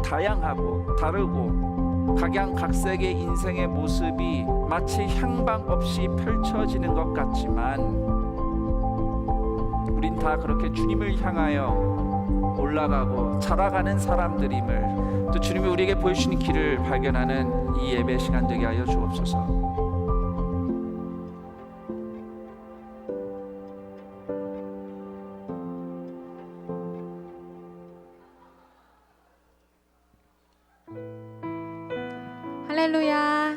다양하고 다르고 각양각색의 인생의 모습이 마치 향방 없이 펼쳐지는 것 같지만 우린 다 그렇게 주님을 향하여 올라가고 자라가는 사람들임을 또 주님이 우리에게 보여주시는 길을 발견하는 이 예배 시간 되게 하여 주옵소서. 할렐루야.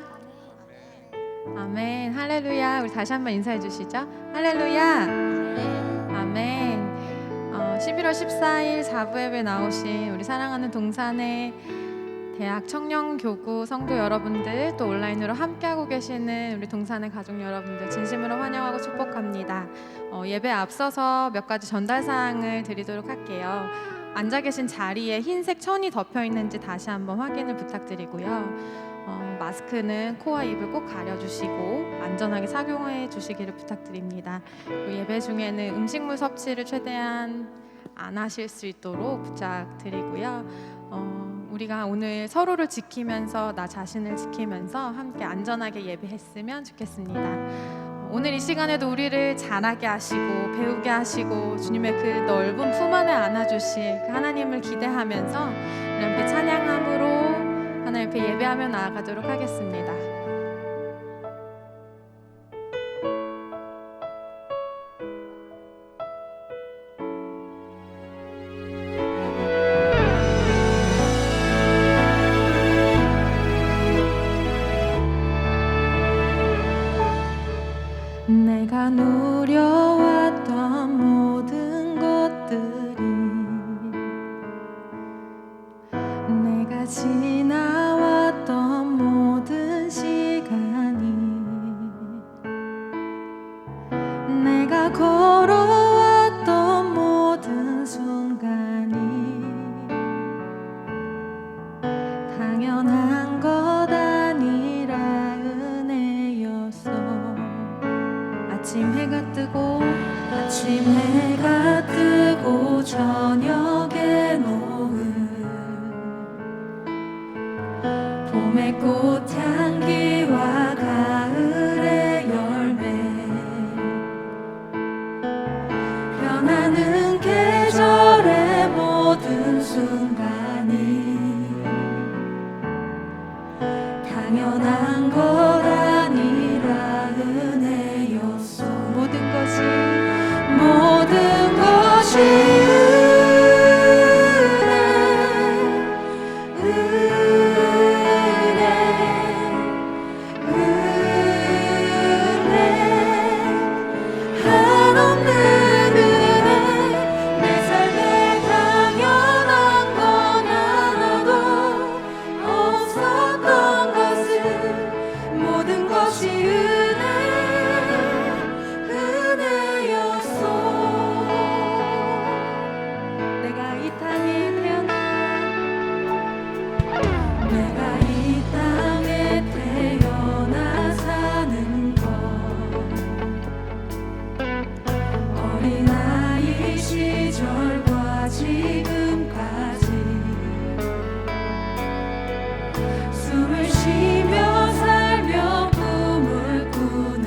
아멘. 할렐루야. 우리 다시 한번 인사해 주시죠. 할렐루야. 아멘. 11월 14일 4부 예배 나오신 우리 사랑하는 동산의 대학 청년교구 성도 여러분들, 또 온라인으로 함께하고 계시는 우리 동산의 가족 여러분들 진심으로 환영하고 축복합니다. 예배 앞서서 몇 가지 전달 사항을 드리도록 할게요. 앉아 계신 자리에 흰색 천이 덮여 있는지 다시 한번 확인을 부탁드리고요. 마스크는 코와 입을 꼭 가려주시고 안전하게 착용해 주시기를 부탁드립니다. 예배 중에는 음식물 섭취를 최대한 안 하실 수 있도록 부탁드리고요. 우리가 오늘 서로를 지키면서 나 자신을 지키면서 함께 안전하게 예배했으면 좋겠습니다. 오늘 이 시간에도 우리를 자라게 하시고 배우게 하시고 주님의 그 넓은 품 안에 안아주실 그 하나님을 기대하면서 우리 함께 찬양함으로 하나님 앞에 예배하며 나아가도록 하겠습니다. 내가 누려왔던 모든 것들이 내가 지나왔던 모든 시간이 내가 걸어왔던 모든 순간이 당연한 것 아니라 은혜였어. 아침 해가 뜨고 저녁에 노을 봄의 꽃향기와 가을의 열매 변하는 계절의 모든 순간이 당연한 것 아니라 은혜였어. 모든 것이 숨을 쉬며 살며 꿈을 꾸는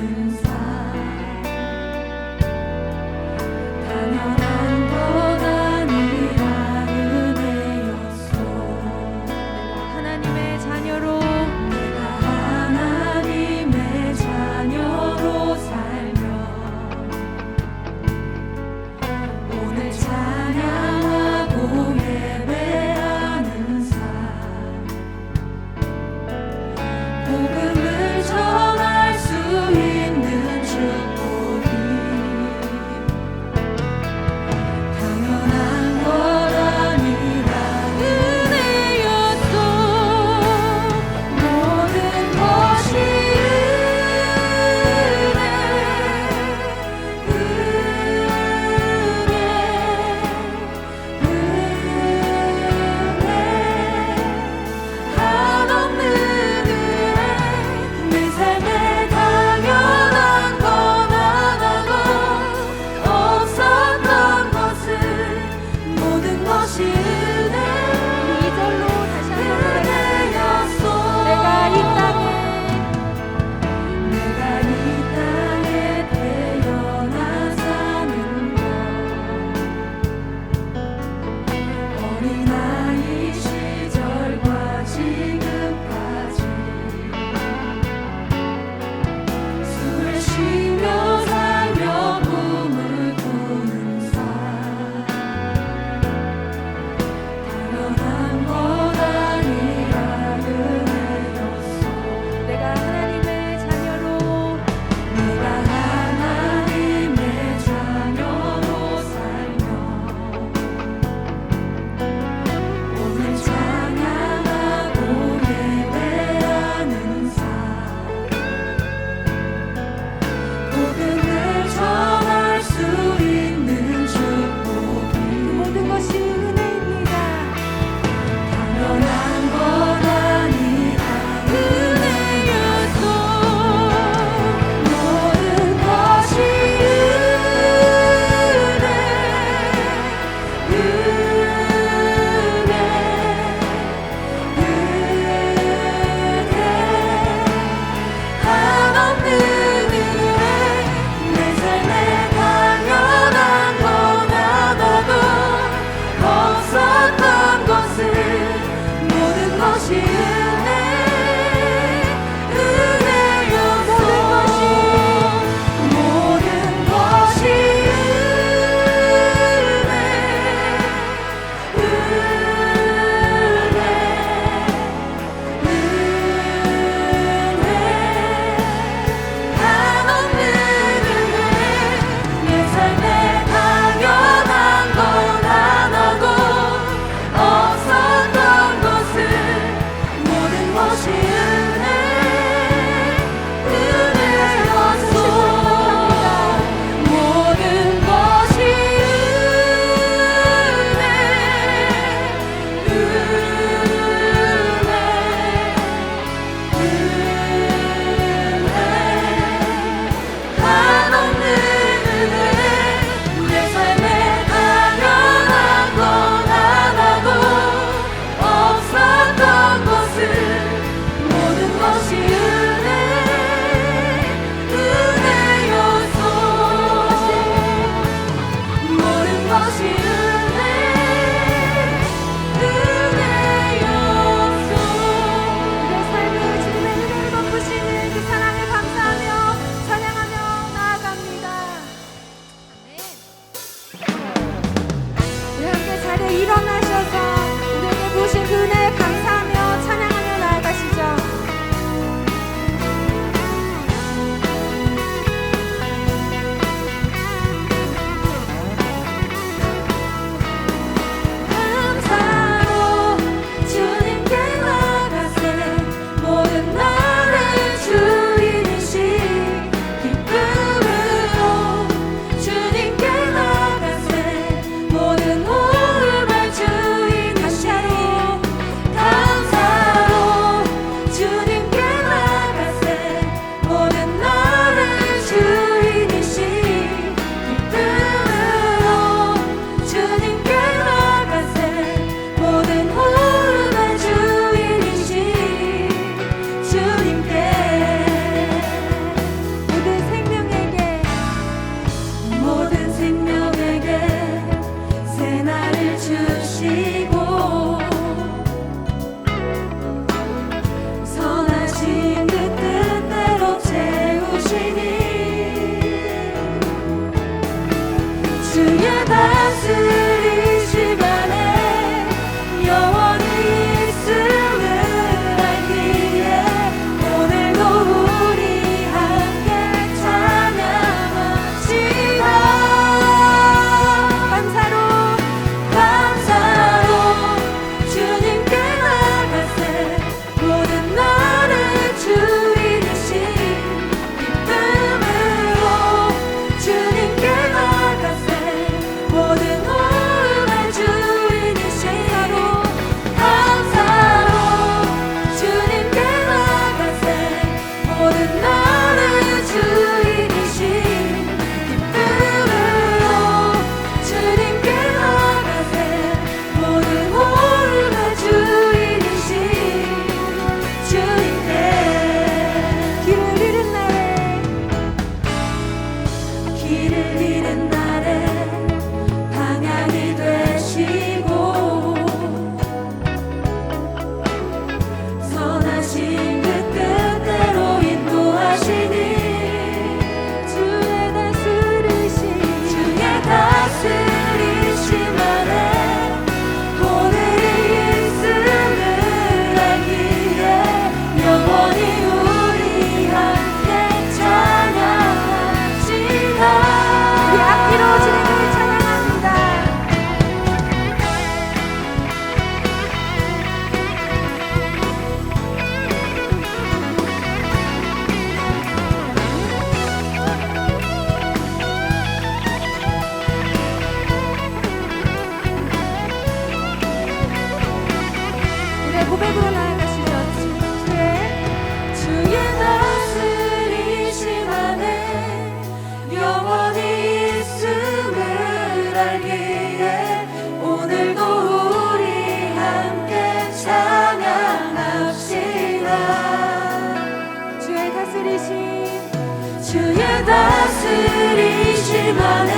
주의 다스리심만에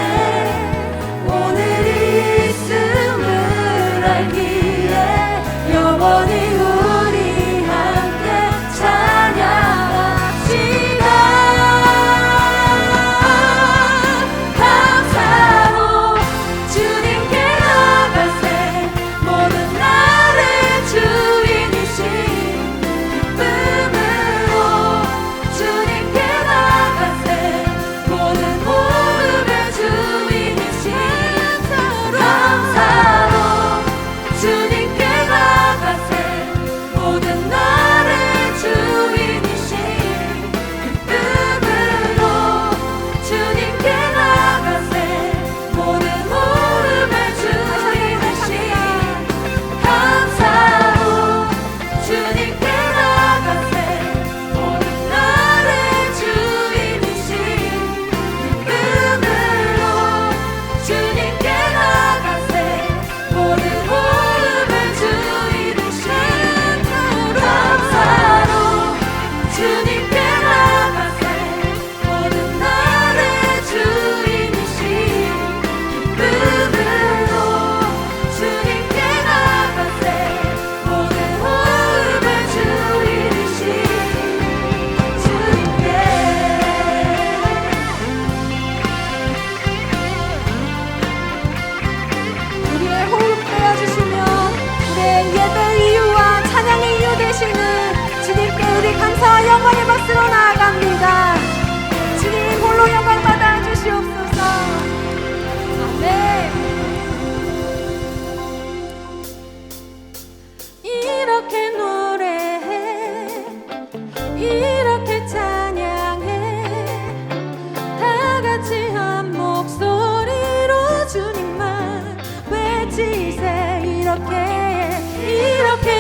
오늘 있음을 알기에 영원히 우리 함께 찬양합시다. 감사로 주님께 나가세 모든 나를 주인이신 기쁨으로 주님께 나가세 모든 모습의 주인이신 감사로 주님께 나가세 모든 나를 주인이신 기쁨으로 주님께 나가세 모든 모습의 주인이신 감사로 주님께 나가세 모든 나를 주인이신 기쁨으로 주님께 나가세 모든 모습의 주인이신 감사로 주님께 나가세 모든 나를 주인이신 기쁨으로 주님께 나가세 모든 모습의 주인이신 주님께 우리의 호흡 빼어주시며 우리의 예배 이유와 찬양의 이유 되시는 주님께 우리 감사와 영광의 박수로 나아갑니다. 주님 홀로 영광 받아 주시옵소서. 아멘. 이렇게 노래해 이렇게 찬양해 다 같이 한 목소리로 주님만 외치세. 이렇게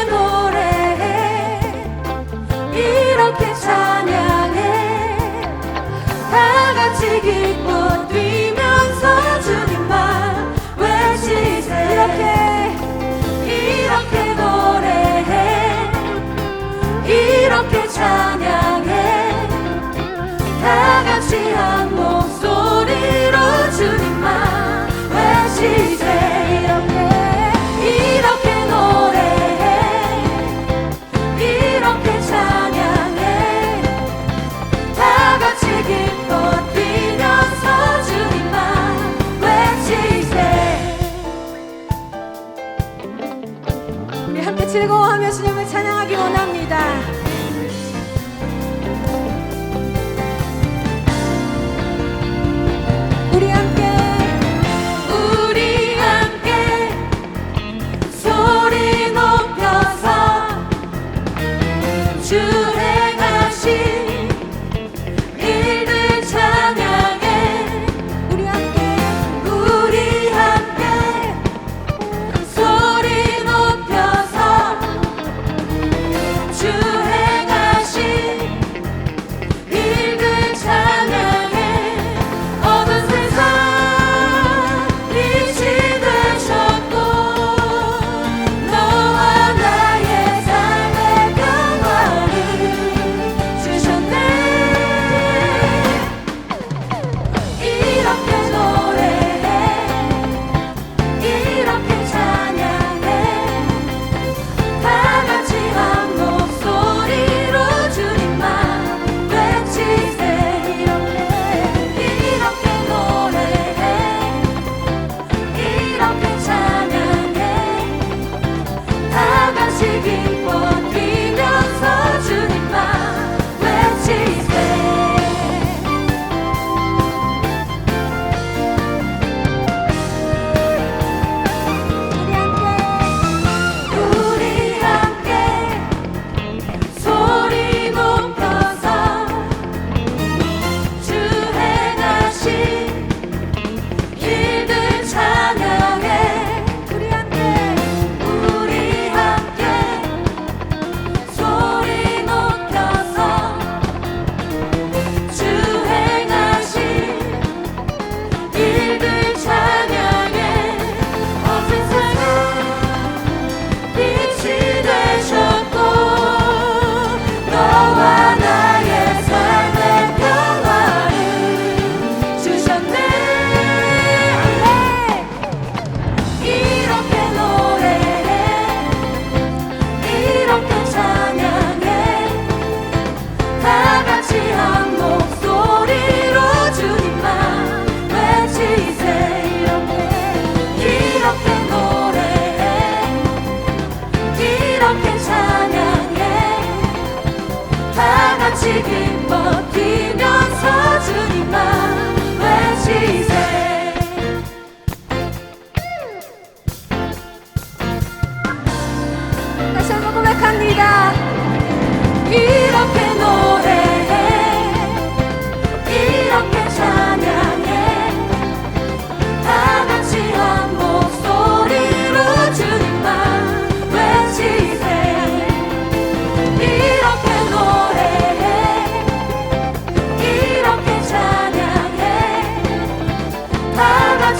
노래해 이렇게 찬양해 다 같이 기뻐 뛰면서 주님만 외치세. 이렇게 노래해 이렇게 찬양해 다 같이 한 목소리로 주님만 외치세. 이렇게 노래해 이렇게 찬양해 다 같이 기뻐 뛰면서 주님만 외치세. 우리 함께 즐거워하며 주님을 찬양하기 원합니다.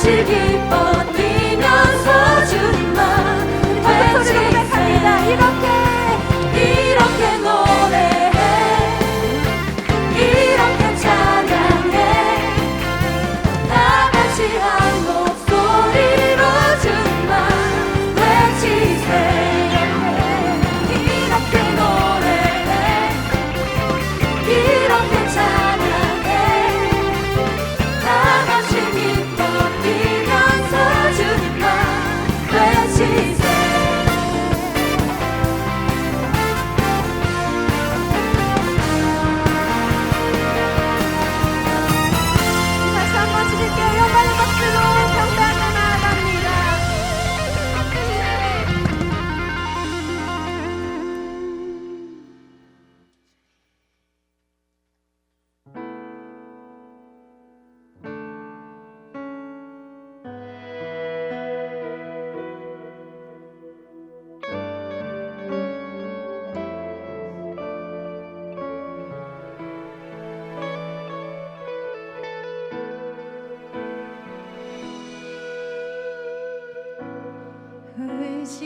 같이 기뻐 뛰면서 주님만 외치세 이렇게 노래해 이렇게 찬양해 다 같이 한 목소리로 주님만 외치세 이렇게 노래해 이렇게 찬양해 다 같이 기뻐 뛰면서 주님만 외치세 다시 한번 주님께 영광의 박수로 평가하며 나아갑니다.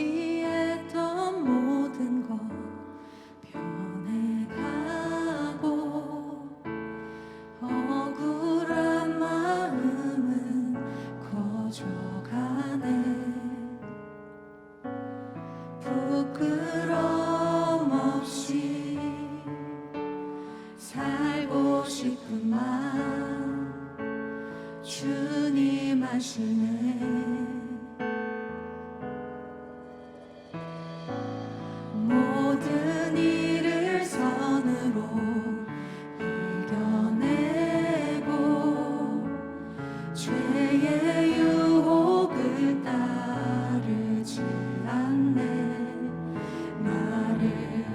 의지했던 모든 것 변해가고 억울한 마음은 커져가네 부끄러움 없이 살고 싶은 마음 주님 아시네 모든 일을 선으로 이겨내고 죄의 유혹을 따르지 않네 나를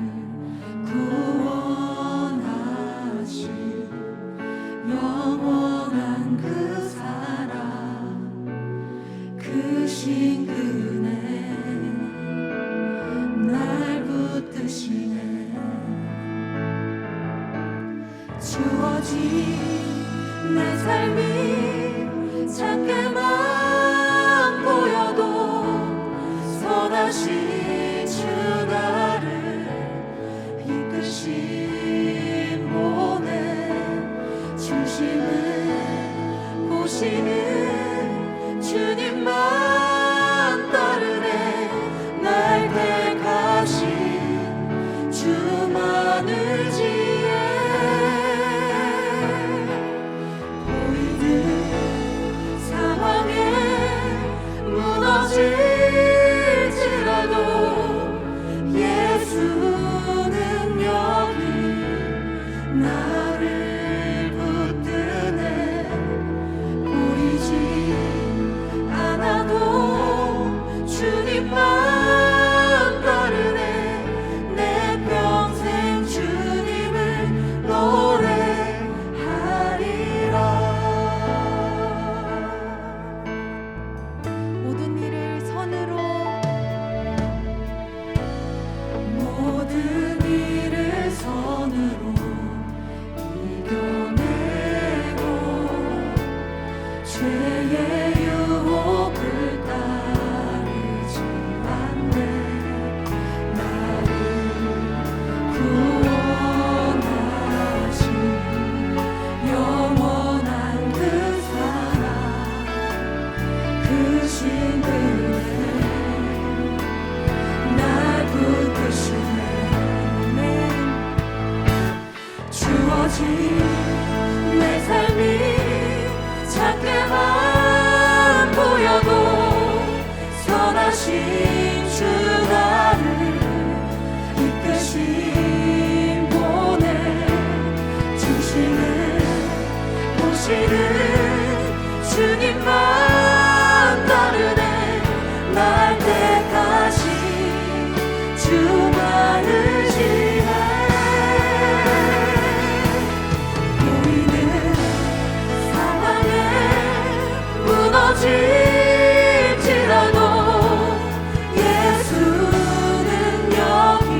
구원하신 영원한 그 사랑 그 신근에 날 붙드시네 주어진 내 삶이 작게만 보여도 선하신 주 나를 이끄신 보내 중심을 보시는 주님만 따르네 날 택하신 주만 의지해 보이는 상황에 무너질지라도 예수는 여기 나를 붙드네 보이지 않아도 주님만 따르네 내 평생 주님을 노래하리라 모든 일을 선으로 모든 일을 선으로 이겨내고 죄의 유혹을 따르지 않네 나를 구원하신 영원한 그 사랑 그 신들에 날 붙드시네 주어진 내 삶이 작게만 보여도 선하신 주 나를 이끄신 보내 중심을 보시는 주님만 따르네 날 택하신 주만 의지해 보이는 상황에 무너질지라도 예수는 여기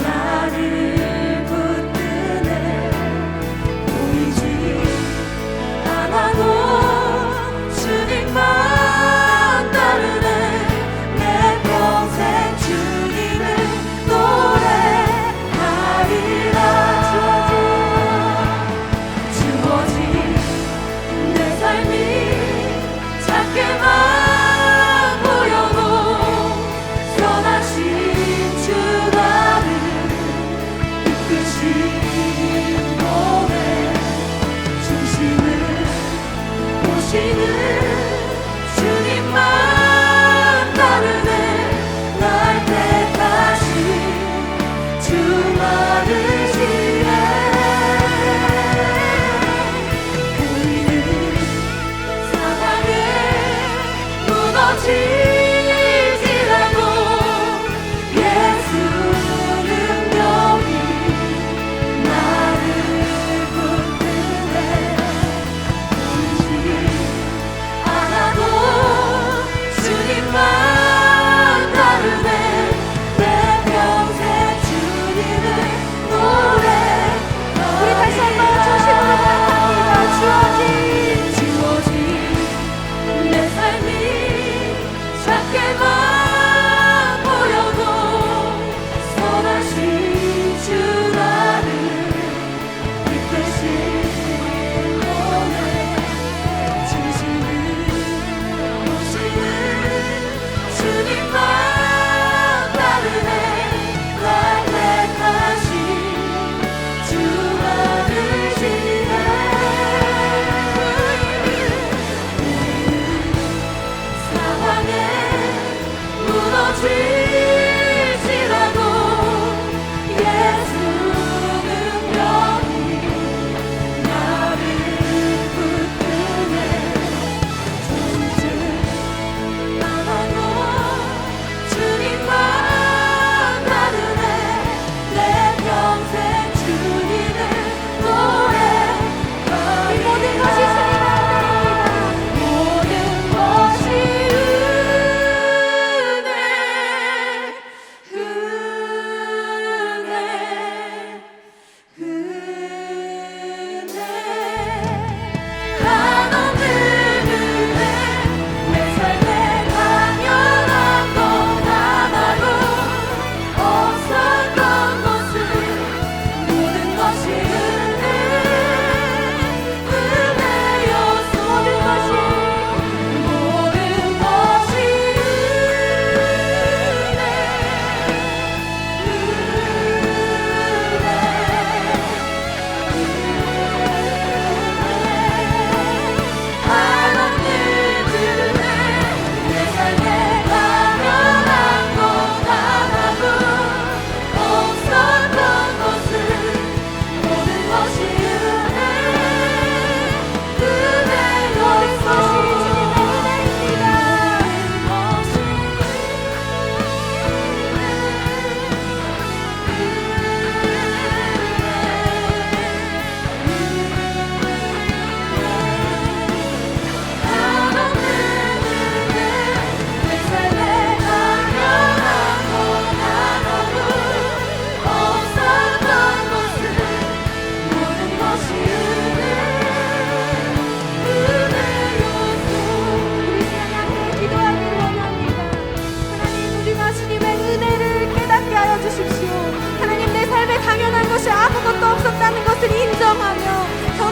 나를 붙드네 보이지 않아도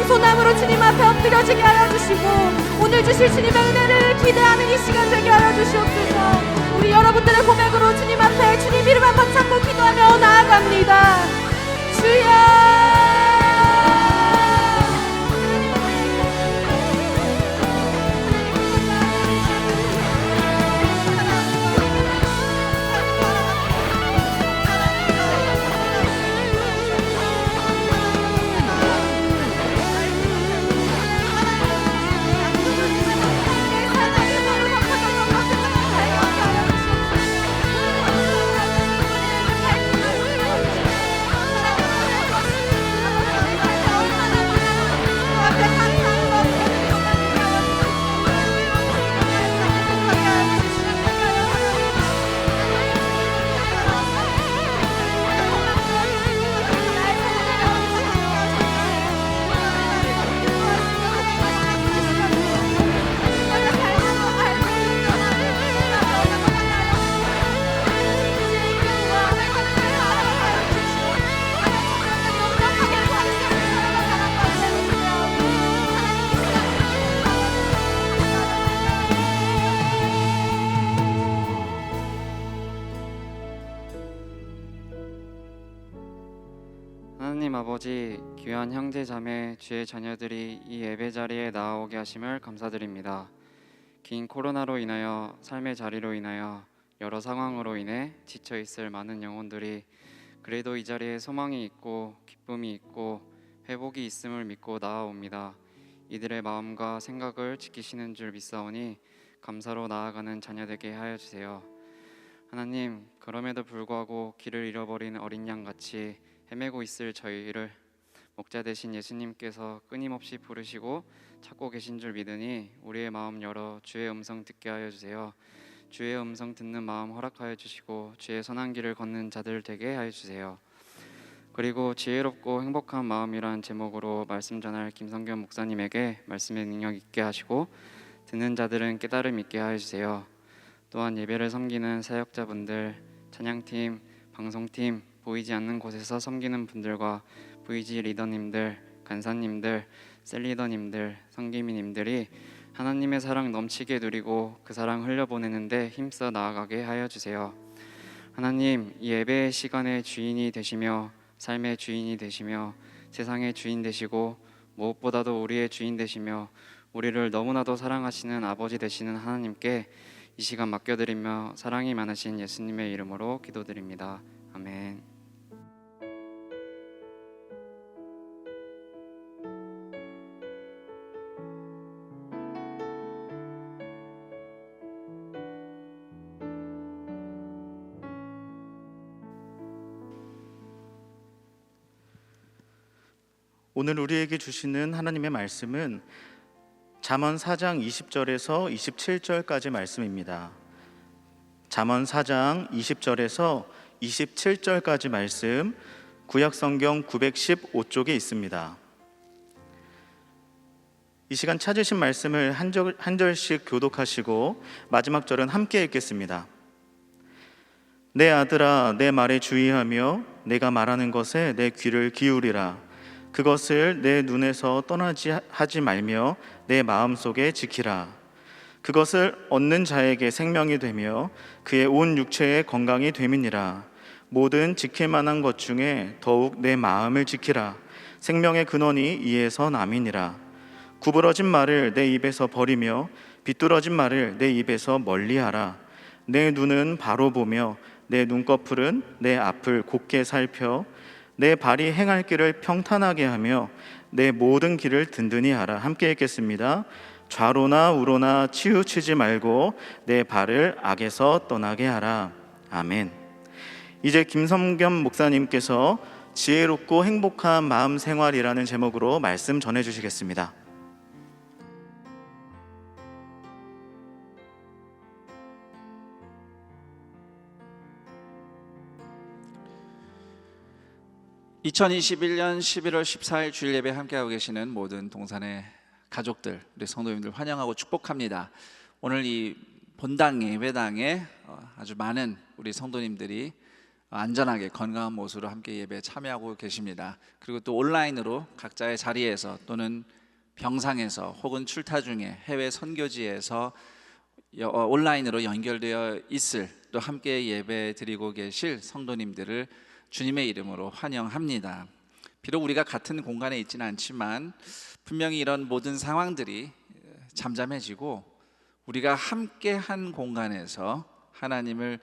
겸손함으로 주님 앞에 엎드려지게 하여 주시고 오늘 주실 주님의 은혜를 기대하는 이 시간 되게 하여 주시옵소서. 우리 여러분들의 고백으로 주님 앞에 주님 이름 한 박잡고 기도하며 나아갑니다. 주여 하나님 아버지, 귀한 형제 자매 주의 자녀들이 이 예배 자리에 나아오게 하심을 감사드립니다. 긴 코로나로 인하여 삶의 자리로 인하여 여러 상황으로 인해 지쳐 있을 많은 영혼들이 그래도 이 자리에 소망이 있고 기쁨이 있고 회복이 있음을 믿고 나아옵니다. 이들의 마음과 생각을 지키시는 줄 믿사오니 감사로 나아가는 자녀 되게 하여 주세요. 하나님, 그럼에도 불구하고 길을 잃어버린 어린 양같이 헤매고 있을 저희를 목자 되신 예수님께서 끊임없이 부르시고 찾고 계신 줄 믿으니 우리의 마음 열어 주의 음성 듣게 하여 주세요. 주의 음성 듣는 마음 허락하여 주시고 주의 선한 길을 걷는 자들 되게 하여 주세요. 그리고 지혜롭고 행복한 마음이란 제목으로 말씀 전할 김성겸 목사님에게 말씀의 능력 있게 하시고 듣는 자들은 깨달음 있게 하여 주세요. 또한 예배를 섬기는 사역자분들, 찬양팀, 방송팀, 보이지 않는 곳에서 섬기는 분들과 VG 리더님들, 간사님들, 셀리더님들, 성기미님들이 하나님의 사랑 넘치게 누리고 그 사랑 흘려보내는데 힘써 나아가게 하여 주세요. 하나님, 이 예배의 시간의 주인이 되시며 삶의 주인이 되시며 세상의 주인 되시고 무엇보다도 우리의 주인 되시며 우리를 너무나도 사랑하시는 아버지 되시는 하나님께 이 시간 맡겨드리며 사랑이 많으신 예수님의 이름으로 기도드립니다. 아멘. 오늘 우리에게 주시는 하나님의 말씀은 잠언 4장 20절에서 27절까지 말씀입니다. 잠언 4장 20절에서 27절까지 말씀, 구약성경 915쪽에 있습니다. 이 시간 찾으신 말씀을 한 절씩 교독하시고 마지막 절은 함께 읽겠습니다. 내 아들아, 내 말에 주의하며 내가 말하는 것에 내 귀를 기울이라. 그것을 내 눈에서 떠나지 하지 말며 내 마음속에 지키라. 그것을 얻는 자에게 생명이 되며 그의 온 육체의 건강이 됨이니라. 모든 지킬 만한 것 중에 더욱 내 마음을 지키라. 생명의 근원이 이에서 남이니라. 구부러진 말을 내 입에서 버리며 비뚤어진 말을 내 입에서 멀리하라. 내 눈은 바로 보며 내 눈꺼풀은 내 앞을 곧게 살펴 내 발이 행할 길을 평탄하게 하며 내 모든 길을 든든히 하라. 함께 읽겠습니다. 좌로나 우로나 치우치지 말고 내 발을 악에서 떠나게 하라. 아멘. 이제 김성겸 목사님께서 지혜롭고 행복한 마음 생활이라는 제목으로 말씀 전해주시겠습니다. (2021년 11월 14일) 주일 예배 함께하고 계시는 모든 동산의 가족들, 우리 성도님들 환영하고 축복합니다. 오늘 이 본당 예배당에 아주 많은 우리 성도님들이 안전하게 건강한 모습으로 함께 예배에 참여하고 계십니다. 그리고 또 온라인으로 각자의 자리에서 또는 병상에서 혹은 출타 중에 해외 선교지에서 온라인으로 연결되어 있을 또 함께 예배 드리고 계실 성도님들을 주님의 이름으로 환영합니다. 비록 우리가 같은 공간에 있지는 않지만 분명히 이런 모든 상황들이 잠잠해지고 우리가 함께한 공간에서 하나님을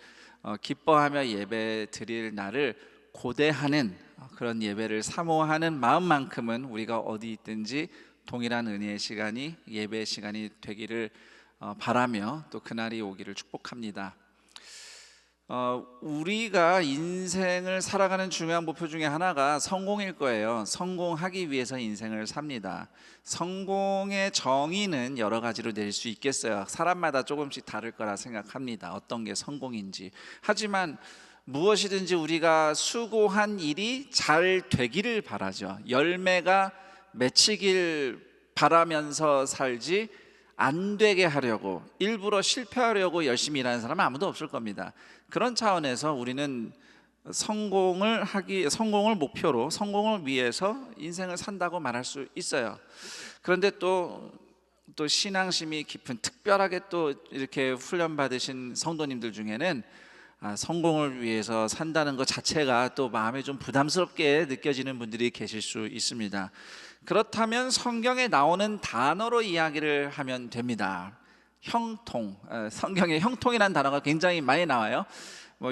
기뻐하며 예배 드릴 날을 고대하는 그런 예배를 사모하는 마음만큼은 우리가 어디 있든지 동일한 은혜의 시간이 예배의 시간이 되기를 바라며 또 그날이 오기를 축복합니다. 우리가 인생을 살아가는 중요한 목표 중에 하나가 성공일 거예요. 성공하기 위해서 인생을 삽니다. 성공의 정의는 여러 가지로 낼 수 있겠어요. 사람마다 조금씩 다를 거라 생각합니다. 어떤 게 성공인지. 하지만 무엇이든지 우리가 수고한 일이 잘 되기를 바라죠. 열매가 맺히길 바라면서 살지 안 되게 하려고 일부러 실패하려고 열심히 일하는 사람은 아무도 없을 겁니다. 그런 차원에서 우리는 성공을 목표로 성공을 위해서 인생을 산다고 말할 수 있어요. 그런데 또 신앙심이 깊은 특별하게 또 이렇게 훈련 받으신 성도님들 중에는 성공을 위해서 산다는 것 자체가 또 마음에 좀 부담스럽게 느껴지는 분들이 계실 수 있습니다. 그렇다면 성경에 나오는 단어로 이야기를 하면 됩니다. 형통, 성경에 형통이라는 단어가 굉장히 많이 나와요.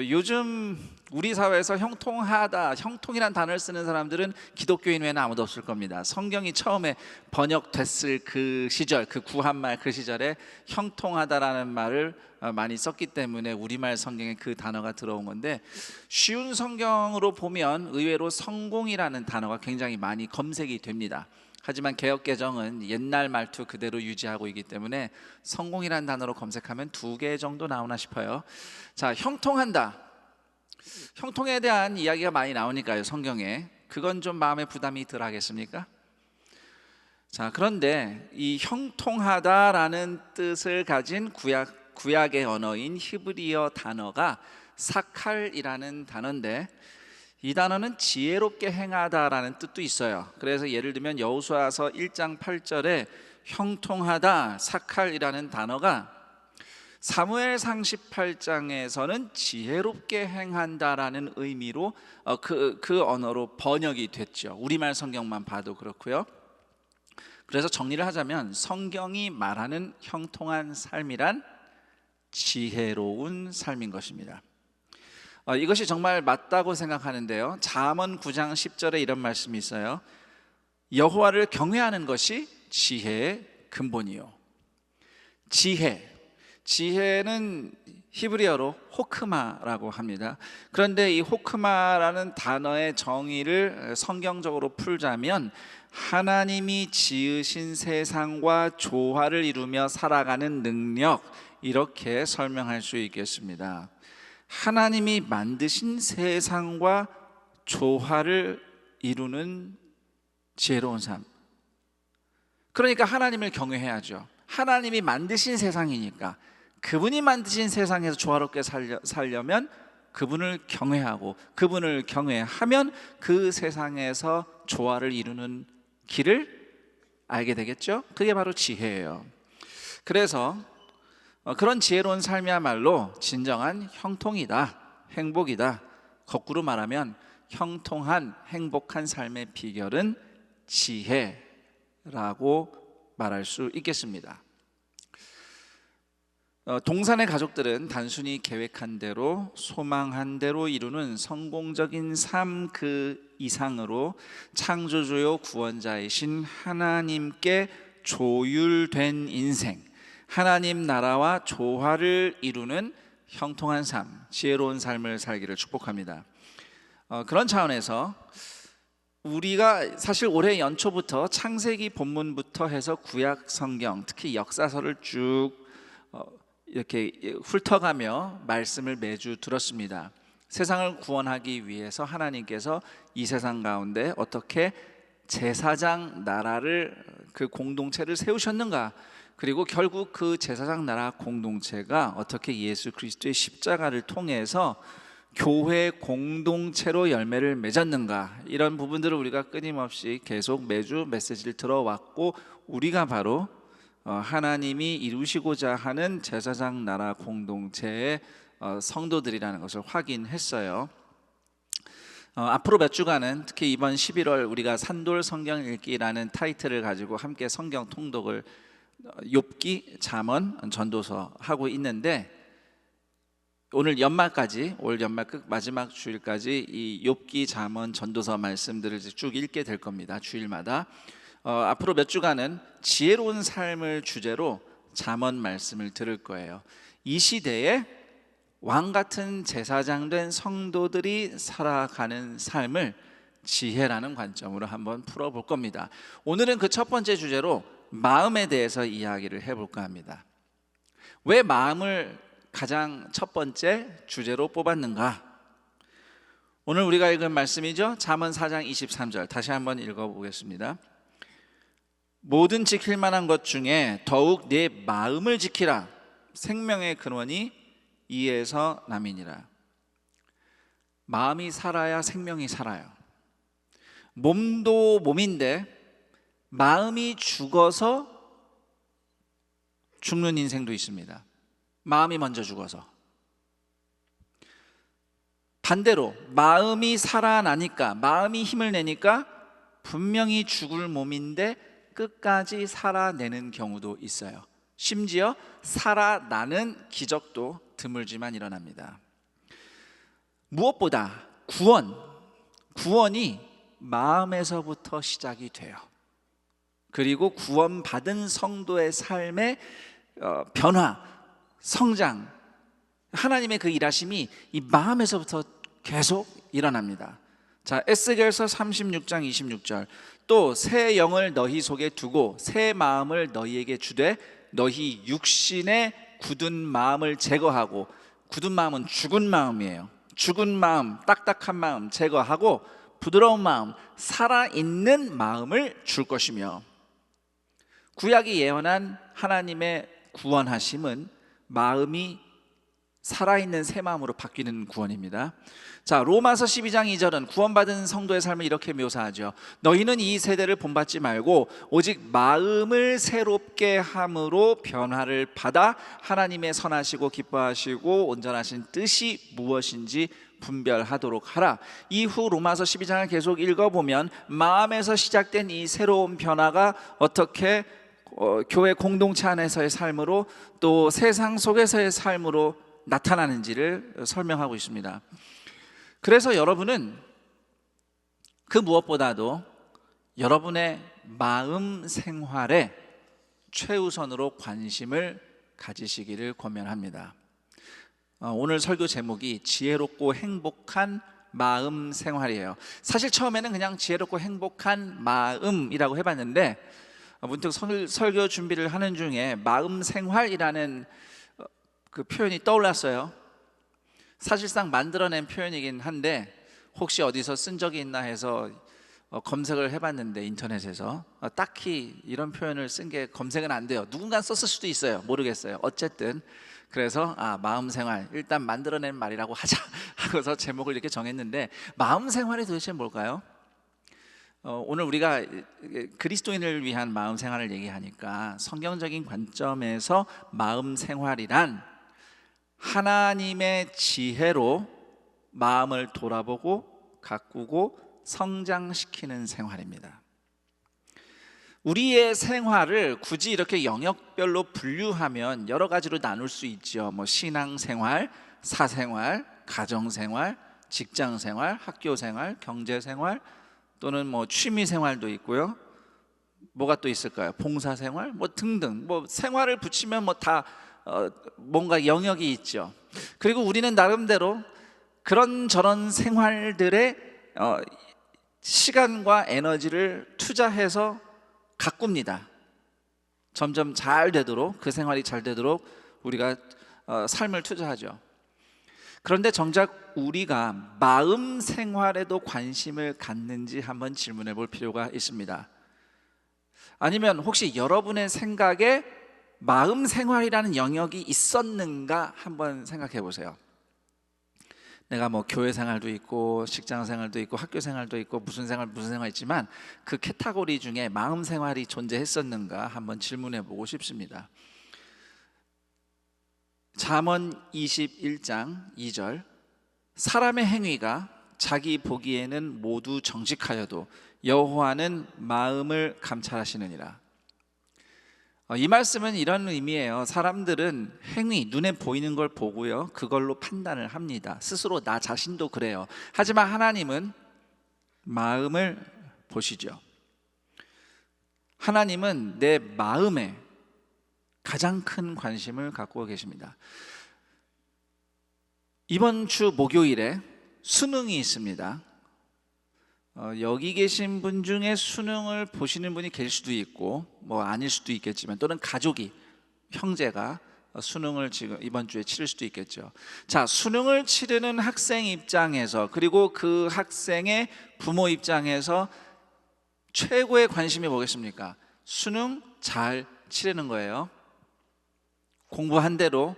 요즘 우리 사회에서 형통하다, 형통이라는 단어를 쓰는 사람들은 기독교인 외에는 아무도 없을 겁니다. 성경이 처음에 번역됐을 그 시절, 그 구한말 그 시절에 형통하다라는 말을 많이 썼기 때문에 우리말 성경에 그 단어가 들어온 건데, 쉬운 성경으로 보면 의외로 성공이라는 단어가 굉장히 많이 검색이 됩니다. 하지만 개역개정은 옛날 말투 그대로 유지하고 있기 때문에 성공이라는 단어로 검색하면 2개 정도 나오나 싶어요. 자, 형통한다. 형통에 대한 이야기가 많이 나오니까요, 성경에. 그건 좀 마음에 부담이 덜 하겠습니까? 자, 그런데 이 형통하다라는 뜻을 가진 구약의 언어인 히브리어 단어가 사칼이라는 단어인데, 이 단어는 지혜롭게 행하다라는 뜻도 있어요. 그래서 예를 들면 여호수아서 1장 8절에 형통하다, 사칼이라는 단어가 사무엘상 18장에서는 지혜롭게 행한다라는 의미로 그 언어로 번역이 됐죠. 우리말 성경만 봐도 그렇고요. 그래서 정리를 하자면 성경이 말하는 형통한 삶이란 지혜로운 삶인 것입니다. 이것이 정말 맞다고 생각하는데요. 잠언 9장 10절에 이런 말씀이 있어요. 여호와를 경외하는 것이 지혜의 근본이요. 지혜는 히브리어로 호크마라고 합니다. 그런데 이 호크마라는 단어의 정의를 성경적으로 풀자면 하나님이 지으신 세상과 조화를 이루며 살아가는 능력, 이렇게 설명할 수 있겠습니다. 하나님이 만드신 세상과 조화를 이루는 지혜로운 삶. 그러니까 하나님을 경외해야죠. 하나님이 만드신 세상이니까 그분이 만드신 세상에서 조화롭게 살려면 그분을 경외하고 그분을 경외하면 그 세상에서 조화를 이루는 길을 알게 되겠죠. 그게 바로 지혜예요. 그래서 그런 지혜로운 삶이야말로 진정한 형통이다, 행복이다. 거꾸로 말하면 형통한 행복한 삶의 비결은 지혜라고 말할 수 있겠습니다. 동산의 가족들은 단순히 계획한 대로 소망한 대로 이루는 성공적인 삶 그 이상으로 창조주요 구원자이신 하나님께 조율된 인생, 하나님 나라와 조화를 이루는 형통한 삶, 지혜로운 삶을 살기를 축복합니다. 그런 차원에서 우리가 사실 올해 연초부터 창세기 본문부터 해서 구약 성경, 특히 역사서를 쭉 이렇게 훑어가며 말씀을 매주 들었습니다. 세상을 구원하기 위해서 하나님께서 이 세상 가운데 어떻게 제사장 나라를, 그 공동체를 세우셨는가, 그리고 결국 그 제사장 나라 공동체가 어떻게 예수 그리스도의 십자가를 통해서 교회 공동체로 열매를 맺었는가, 이런 부분들을 우리가 끊임없이 계속 매주 메시지를 들어왔고, 우리가 바로 하나님이 이루시고자 하는 제사장 나라 공동체의 성도들이라는 것을 확인했어요. 앞으로 몇 주간은 특히 이번 11월 우리가 산돌 성경 읽기라는 타이틀을 가지고 함께 성경 통독을 욥기, 잠언, 전도서 하고 있는데, 오늘 연말까지, 올 연말 끝 마지막 주일까지 이 욥기, 잠언, 전도서 말씀들을 쭉 읽게 될 겁니다. 주일마다. 앞으로 몇 주간은 지혜로운 삶을 주제로 잠언 말씀을 들을 거예요. 이 시대에 왕 같은 제사장 된 성도들이 살아가는 삶을 지혜라는 관점으로 한번 풀어볼 겁니다. 오늘은 그 첫 번째 주제로 마음에 대해서 이야기를 해볼까 합니다. 왜 마음을 가장 첫 번째 주제로 뽑았는가? 오늘 우리가 읽은 말씀이죠. 잠언 4장 23절 다시 한번 읽어보겠습니다. 모든 지킬 만한 것 중에 더욱 내 마음을 지키라. 생명의 근원이 이에서 남이니라. 마음이 살아야 생명이 살아요. 몸도 몸인데 마음이 죽어서 죽는 인생도 있습니다. 마음이 먼저 죽어서. 반대로 마음이 살아나니까, 마음이 힘을 내니까 분명히 죽을 몸인데 끝까지 살아내는 경우도 있어요. 심지어 살아나는 기적도 드물지만 일어납니다. 무엇보다 구원이 마음에서부터 시작이 돼요. 그리고 구원받은 성도의 삶의 변화, 성장, 하나님의 그 일하심이 이 마음에서부터 계속 일어납니다. 자, 에스겔서 36장 26절 또 새 영을 너희 속에 두고 새 마음을 너희에게 주되 너희 육신의 굳은 마음을 제거하고, 굳은 마음은 죽은 마음이에요. 죽은 마음, 딱딱한 마음 제거하고 부드러운 마음, 살아있는 마음을 줄 것이며, 구약이 예언한 하나님의 구원하심은 마음이 살아있는 새 마음으로 바뀌는 구원입니다. 자, 로마서 12장 2절은 구원받은 성도의 삶을 이렇게 묘사하죠. 너희는 이 세대를 본받지 말고 오직 마음을 새롭게 함으로 변화를 받아 하나님의 선하시고 기뻐하시고 온전하신 뜻이 무엇인지 분별하도록 하라. 이후 로마서 12장을 계속 읽어보면 마음에서 시작된 이 새로운 변화가 어떻게 교회 공동체 안에서의 삶으로 또 세상 속에서의 삶으로 나타나는지를 설명하고 있습니다. 그래서 여러분은 그 무엇보다도 여러분의 마음 생활에 최우선으로 관심을 가지시기를 권면합니다. 오늘 설교 제목이 지혜롭고 행복한 마음 생활이에요. 사실 처음에는 그냥 지혜롭고 행복한 마음이라고 해봤는데 문득 설교 준비를 하는 중에 마음 생활이라는 그 표현이 떠올랐어요. 사실상 만들어낸 표현이긴 한데 혹시 어디서 쓴 적이 있나 해서 검색을 해봤는데 인터넷에서 딱히 이런 표현을 쓴 게 검색은 안 돼요. 누군가 썼을 수도 있어요. 모르겠어요. 어쨌든 그래서 마음 생활 일단 만들어낸 말이라고 하자 하고서 제목을 이렇게 정했는데, 마음 생활이 도대체 뭘까요? 오늘 우리가 그리스도인을 위한 마음 생활을 얘기하니까 성경적인 관점에서 마음 생활이란 하나님의 지혜로 마음을 돌아보고 가꾸고 성장시키는 생활입니다. 우리의 생활을 굳이 이렇게 영역별로 분류하면 여러 가지로 나눌 수 있죠. 신앙생활, 사생활, 가정생활, 직장생활, 학교생활, 경제생활, 또는 취미생활도 있고요. 뭐가 또 있을까요? 봉사생활, 등등. 생활을 붙이면 다 뭔가 영역이 있죠. 그리고 우리는 나름대로 그런저런 생활들에 시간과 에너지를 투자해서 가꿉니다. 점점 잘 되도록, 그 생활이 잘 되도록 우리가 삶을 투자하죠. 그런데 정작 우리가 마음 생활에도 관심을 갖는지 한번 질문해 볼 필요가 있습니다. 아니면 혹시 여러분의 생각에 마음 생활이라는 영역이 있었는가 한번 생각해 보세요. 내가 뭐 교회 생활도 있고 직장 생활도 있고 학교 생활도 있고 무슨 생활 있지만 그 카테고리 중에 마음 생활이 존재했었는가 한번 질문해 보고 싶습니다. 잠언 21장 2절 사람의 행위가 자기 보기에는 모두 정직하여도 여호와는 마음을 감찰하시느니라. 이 말씀은 이런 의미예요. 사람들은 행위, 눈에 보이는 걸 보고요, 그걸로 판단을 합니다. 스스로 나 자신도 그래요. 하지만 하나님은 마음을 보시죠. 하나님은 내 마음에 가장 큰 관심을 갖고 계십니다. 이번 주 목요일에 수능이 있습니다. 여기 계신 분 중에 수능을 보시는 분이 계실 수도 있고 뭐 아닐 수도 있겠지만, 또는 가족이, 형제가 수능을 지금 이번 주에 치를 수도 있겠죠. 자, 수능을 치르는 학생 입장에서, 그리고 그 학생의 부모 입장에서 최고의 관심이 뭐겠습니까? 수능 잘 치르는 거예요. 공부한 대로,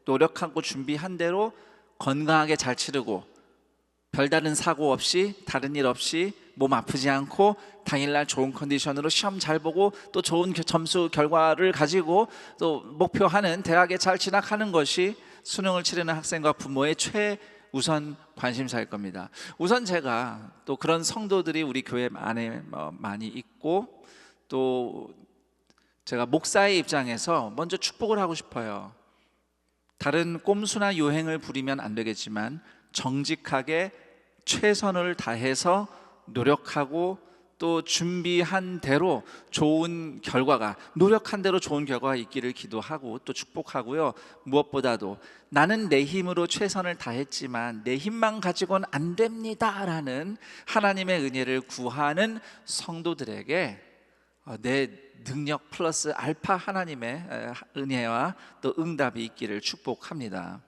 노력하고 준비한 대로 건강하게 잘 치르고, 별다른 사고 없이, 다른 일 없이, 몸 아프지 않고 당일날 좋은 컨디션으로 시험 잘 보고 또 좋은 점수 결과를 가지고 또 목표하는 대학에 잘 진학하는 것이 수능을 치르는 학생과 부모의 최우선 관심사일 겁니다. 우선 제가 또 그런 성도들이 우리 교회 안에 많이 있고, 또 제가 목사의 입장에서 먼저 축복을 하고 싶어요. 다른 꼼수나 요행을 부리면 안 되겠지만 정직하게 최선을 다해서 노력하고 또 준비한 대로 좋은 결과가, 노력한 대로 좋은 결과가 있기를 기도하고 또 축복하고요. 무엇보다도 나는 내 힘으로 최선을 다했지만 내 힘만 가지고는 안 됩니다라는 하나님의 은혜를 구하는 성도들에게 내 능력 플러스 알파 하나님의 은혜와 또 응답이 있기를 축복합니다.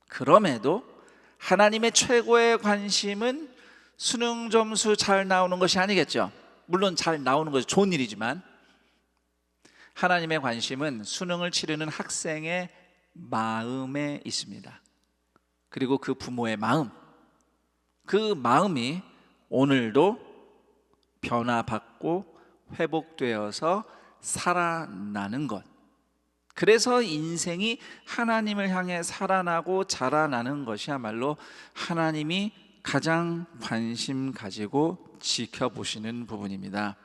그럼에도 하나님의 최고의 관심은 수능 점수 잘 나오는 것이 아니겠죠. 물론 잘 나오는 것이 좋은 일이지만, 하나님의 관심은 수능을 치르는 학생의 마음에 있습니다. 그리고 그 부모의 마음, 그 마음이 오늘도 변화받고 회복되어서 살아나는 것, 그래서 인생이 하나님을 향해 살아나고 자라나는 것이야말로 하나님이 가장 관심 가지고 지켜보시는 부분입니다.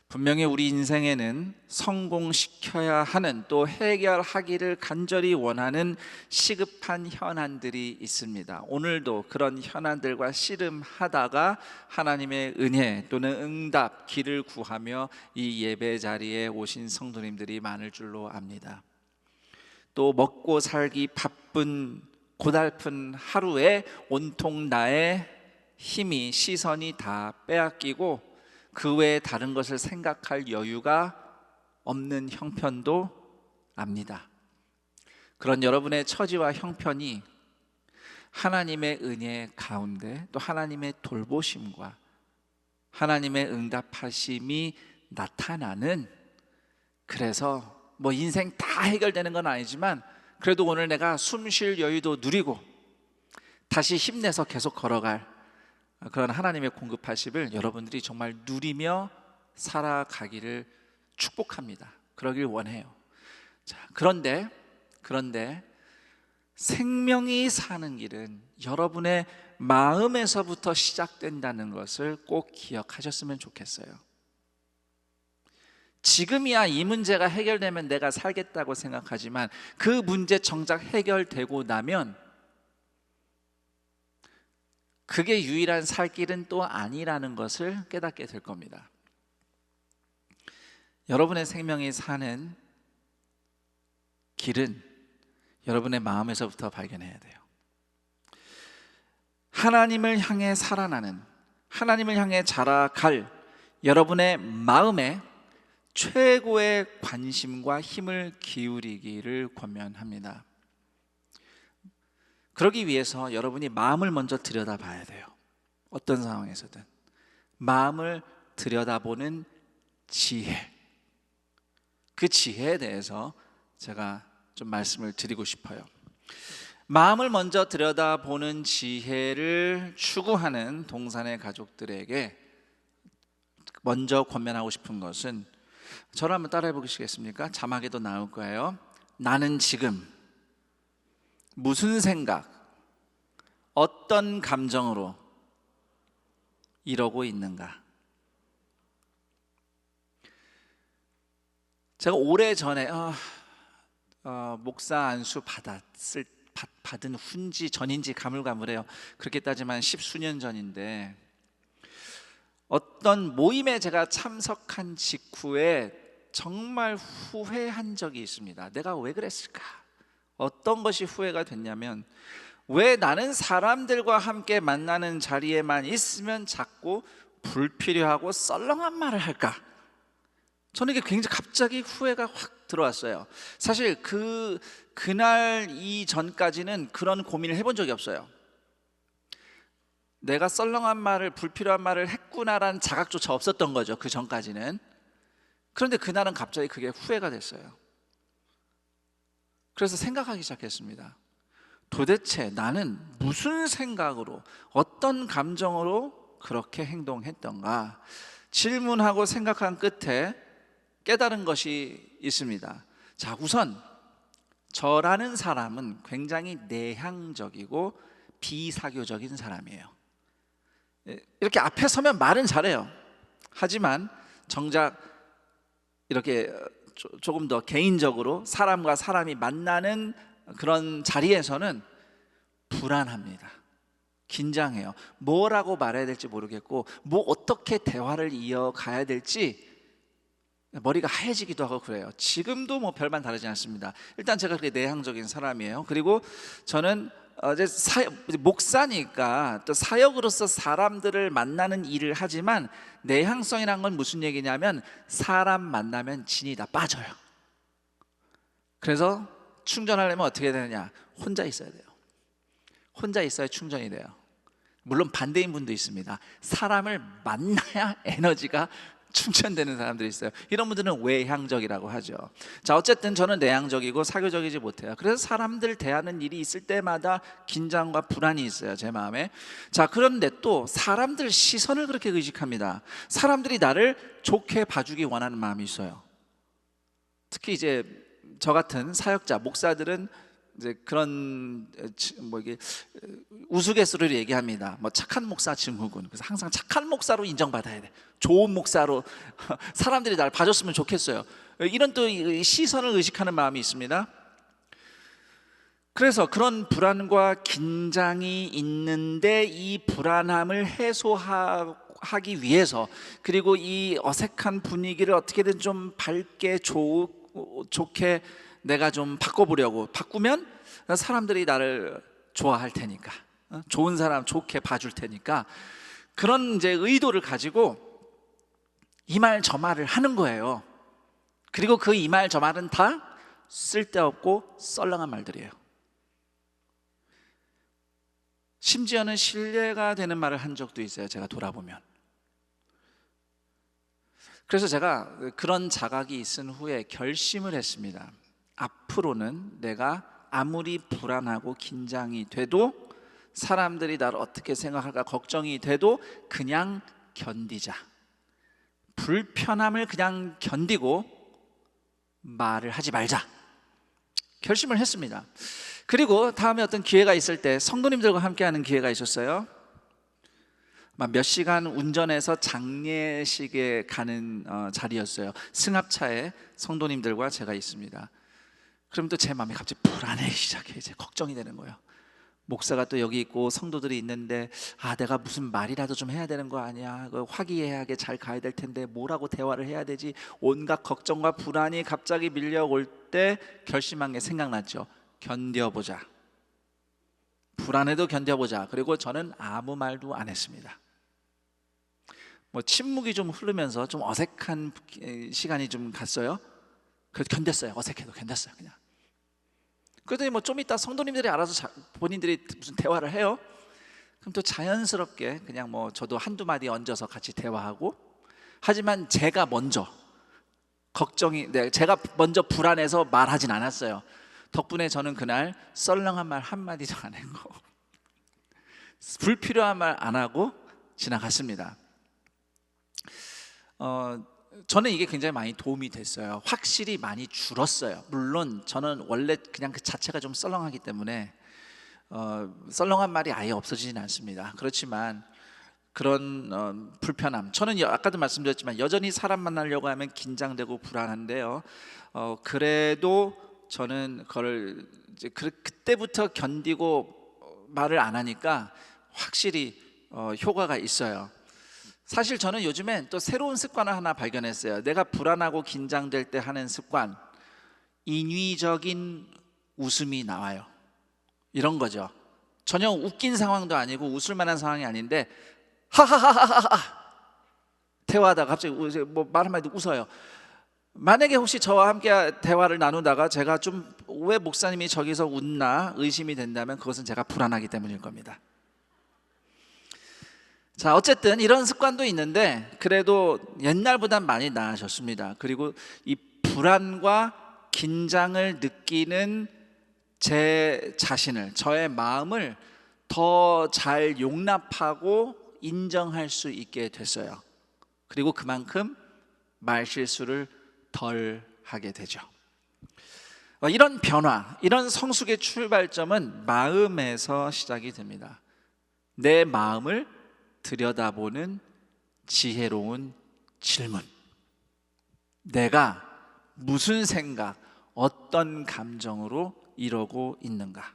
분명히 우리 인생에는 성공시켜야 하는, 또 해결하기를 간절히 원하는 시급한 현안들이 있습니다. 오늘도 그런 현안들과 씨름하다가 하나님의 은혜 또는 응답, 길을 구하며 이 예배 자리에 오신 성도님들이 많을 줄로 압니다. 또 먹고 살기 바쁜 고달픈 하루에 온통 나의 힘이, 시선이 다 빼앗기고 그 외에 다른 것을 생각할 여유가 없는 형편도 압니다. 그런 여러분의 처지와 형편이 하나님의 은혜 가운데 또 하나님의 돌보심과 하나님의 응답하심이 나타나는, 그래서 뭐 인생 다 해결되는 건 아니지만 그래도 오늘 내가 숨 쉴 여유도 누리고 다시 힘내서 계속 걸어갈 그런 하나님의 공급하심을 여러분들이 정말 누리며 살아가기를 축복합니다. 그러길 원해요. 자, 그런데 생명이 사는 길은 여러분의 마음에서부터 시작된다는 것을 꼭 기억하셨으면 좋겠어요. 지금이야 이 문제가 해결되면 내가 살겠다고 생각하지만 그 문제 정작 해결되고 나면 그게 유일한 살 길은 또 아니라는 것을 깨닫게 될 겁니다. 여러분의 생명이 사는 길은 여러분의 마음에서부터 발견해야 돼요. 하나님을 향해 살아나는, 하나님을 향해 자라갈 여러분의 마음에 최고의 관심과 힘을 기울이기를 권면합니다. 그러기 위해서 여러분이 마음을 먼저 들여다봐야 돼요. 어떤 상황에서든 마음을 들여다보는 지혜, 그 지혜에 대해서 제가 좀 말씀을 드리고 싶어요. 마음을 먼저 들여다보는 지혜를 추구하는 동산의 가족들에게 먼저 권면하고 싶은 것은, 저를 한번 따라해 보시겠습니까? 자막에도 나올 거예요. 나는 지금 무슨 생각, 어떤 감정으로 이러고 있는가? 제가 오래전에 목사 안수 받은 후인지 전인지 가물가물해요. 그렇게 따지면 10수년 전인데, 어떤 모임에 제가 참석한 직후에 정말 후회한 적이 있습니다. 내가 왜 그랬을까? 어떤 것이 후회가 됐냐면, 왜 나는 사람들과 함께 만나는 자리에만 있으면 자꾸 불필요하고 썰렁한 말을 할까? 저는 이게 굉장히 갑자기 후회가 확 들어왔어요. 사실 그날 이전까지는 그런 고민을 해본 적이 없어요. 내가 썰렁한 말을, 불필요한 말을 했구나라는 자각조차 없었던 거죠, 그 전까지는. 그런데 그날은 갑자기 그게 후회가 됐어요. 그래서 생각하기 시작했습니다. 도대체 나는 무슨 생각으로, 어떤 감정으로 그렇게 행동했던가? 질문하고 생각한 끝에 깨달은 것이 있습니다. 자, 우선 저라는 사람은 굉장히 내향적이고 비사교적인 사람이에요. 이렇게 앞에 서면 말은 잘해요. 하지만 정작 이렇게 조금 더 개인적으로 사람과 사람이 만나는 그런 자리에서는 불안합니다. 긴장해요. 뭐라고 말해야 될지 모르겠고, 어떻게 대화를 이어가야 될지 머리가 하얘지기도 하고 그래요. 지금도 별반 다르지 않습니다. 일단 제가 그렇게 내향적인 사람이에요. 그리고 저는 이제 목사니까 또 사역으로서 사람들을 만나는 일을 하지만, 내향성이란 건 무슨 얘기냐면 사람 만나면 진이 다 빠져요. 그래서 충전하려면 어떻게 해야 되느냐? 혼자 있어야 돼요. 혼자 있어야 충전이 돼요. 물론 반대인 분도 있습니다. 사람을 만나야 에너지가 충전되는 사람들이 있어요. 이런 분들은 외향적이라고 하죠. 자, 어쨌든 저는 내향적이고 사교적이지 못해요. 그래서 사람들 대하는 일이 있을 때마다 긴장과 불안이 있어요, 제 마음에. 자, 그런데 또 사람들 시선을 그렇게 의식합니다. 사람들이 나를 좋게 봐주기 원하는 마음이 있어요. 특히 이제 저 같은 사역자, 목사들은 이제 그런 이게 우스갯소리를 얘기합니다. 착한 목사 증후군. 그래서 항상 착한 목사로 인정받아야 돼. 좋은 목사로 사람들이 날 봐줬으면 좋겠어요. 이런 또 시선을 의식하는 마음이 있습니다. 그래서 그런 불안과 긴장이 있는데, 이 불안함을 해소하기 위해서, 그리고 이 어색한 분위기를 어떻게든 좀 밝게 좋게 내가 좀 바꾸면 사람들이 나를 좋아할 테니까, 좋은 사람 좋게 봐줄 테니까, 그런 이제 의도를 가지고 이 말 저 말을 하는 거예요. 그리고 그 이 말 저 말은 다 쓸데없고 썰렁한 말들이에요. 심지어는 신뢰가 되는 말을 한 적도 있어요, 제가 돌아보면. 그래서 제가 그런 자각이 있은 후에 결심을 했습니다. 앞으로는 내가 아무리 불안하고 긴장이 돼도, 사람들이 나를 어떻게 생각할까 걱정이 돼도 그냥 견디자. 불편함을 그냥 견디고 말을 하지 말자. 결심을 했습니다. 그리고 다음에 어떤 기회가 있을 때 성도님들과 함께하는 기회가 있었어요. 몇 시간 운전해서 장례식에 가는 자리였어요. 승합차에 성도님들과 제가 있습니다. 그럼 또 제 마음이 갑자기 불안해지기 시작해. 이제 걱정이 되는 거예요. 목사가 또 여기 있고 성도들이 있는데, 내가 무슨 말이라도 좀 해야 되는 거 아니야? 화기애애하게 잘 가야 될 텐데 뭐라고 대화를 해야 되지? 온갖 걱정과 불안이 갑자기 밀려올 때 결심한 게 생각났죠. 견뎌보자. 불안해도 견뎌보자. 그리고 저는 아무 말도 안 했습니다. 침묵이 좀 흐르면서 좀 어색한 시간이 좀 갔어요. 그래도 견뎠어요. 어색해도 견뎠어요, 그냥. 그랬더니 좀 이따 성도님들이 알아서 본인들이 무슨 대화를 해요. 그럼 또 자연스럽게 그냥 저도 한두 마디 얹어서 같이 대화하고, 하지만 제가 먼저 불안해서 말하진 않았어요. 덕분에 저는 그날 썰렁한 말 한마디도 안 했고 불필요한 말 안 하고 지나갔습니다. 저는 이게 굉장히 많이 도움이 됐어요. 확실히 많이 줄었어요. 물론 저는 원래 그냥 그 자체가 좀 썰렁하기 때문에 썰렁한 말이 아예 없어지진 않습니다. 그렇지만 그런 불편함, 저는 아까도 말씀드렸지만 여전히 사람 만나려고 하면 긴장되고 불안한데요. 그래도 저는 그걸 이제 그때부터 견디고 말을 안 하니까 확실히 효과가 있어요. 사실 저는 요즘엔 또 새로운 습관을 하나 발견했어요. 내가 불안하고 긴장될 때 하는 습관, 인위적인 웃음이 나와요. 이런 거죠. 전혀 웃긴 상황도 아니고 웃을 만한 상황이 아닌데 하하하하하 대화하다가 갑자기 뭐 말 한마디 웃어요. 만약에 혹시 저와 함께 대화를 나누다가 제가 좀 왜 목사님이 저기서 웃나 의심이 된다면 그것은 제가 불안하기 때문일 겁니다. 자, 어쨌든 이런 습관도 있는데 그래도 옛날보단 많이 나아졌습니다. 그리고 이 불안과 긴장을 느끼는 제 자신을, 저의 마음을 더 잘 용납하고 인정할 수 있게 됐어요. 그리고 그만큼 말실수를 덜 하게 되죠. 이런 변화, 이런 성숙의 출발점은 마음에서 시작이 됩니다. 내 마음을 들여다보는 지혜로운 질문. 내가 무슨 생각, 어떤 감정으로 이러고 있는가?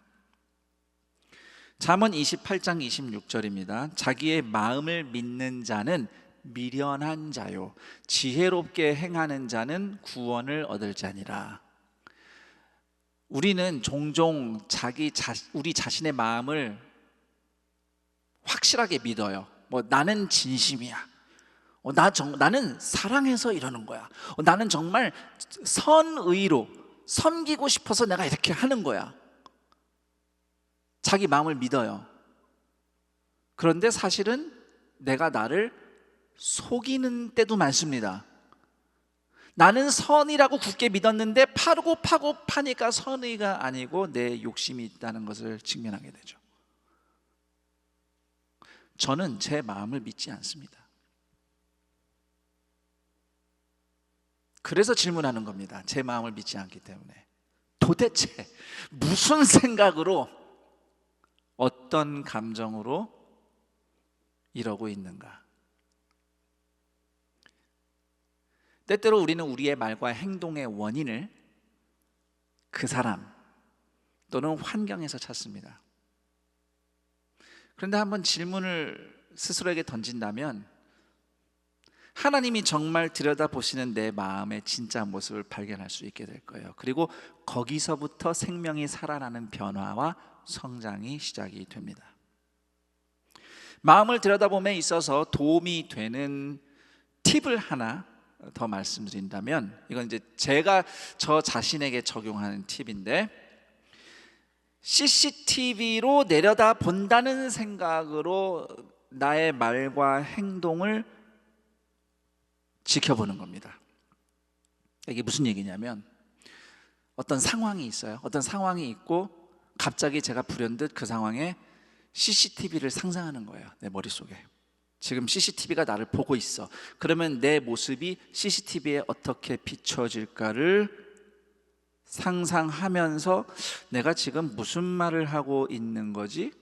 잠언 28장 26절입니다. 자기의 마음을 믿는 자는 미련한 자요, 지혜롭게 행하는 자는 구원을 얻을 자니라. 우리는 종종 우리 자신의 마음을 확실하게 믿어요. 나는 진심이야. 나는 사랑해서 이러는 거야. 나는 정말 선의로 섬기고 싶어서 내가 이렇게 하는 거야. 자기 마음을 믿어요. 그런데 사실은 내가 나를 속이는 때도 많습니다. 나는 선이라고 굳게 믿었는데 파고 파니까 선의가 아니고 내 욕심이 있다는 것을 직면하게 되죠. 저는 제 마음을 믿지 않습니다. 그래서 질문하는 겁니다. 제 마음을 믿지 않기 때문에 도대체 무슨 생각으로, 어떤 감정으로 이러고 있는가? 때때로 우리는 우리의 말과 행동의 원인을 그 사람 또는 환경에서 찾습니다. 그런데 한번 질문을 스스로에게 던진다면 하나님이 정말 들여다보시는 내 마음의 진짜 모습을 발견할 수 있게 될 거예요. 그리고 거기서부터 생명이 살아나는 변화와 성장이 시작이 됩니다. 마음을 들여다봄에 있어서 도움이 되는 팁을 하나 더 말씀드린다면, 이건 이제 제가 저 자신에게 적용하는 팁인데, CCTV로 내려다 본다는 생각으로 나의 말과 행동을 지켜보는 겁니다. 이게 무슨 얘기냐면, 어떤 상황이 있어요. 어떤 상황이 있고 갑자기 제가 불현듯 그 상황에 CCTV를 상상하는 거예요. 내 머릿속에 지금 CCTV가 나를 보고 있어. 그러면 내 모습이 CCTV에 어떻게 비춰질까를 상상하면서 내가 지금 무슨 말을 하고 있는 거지?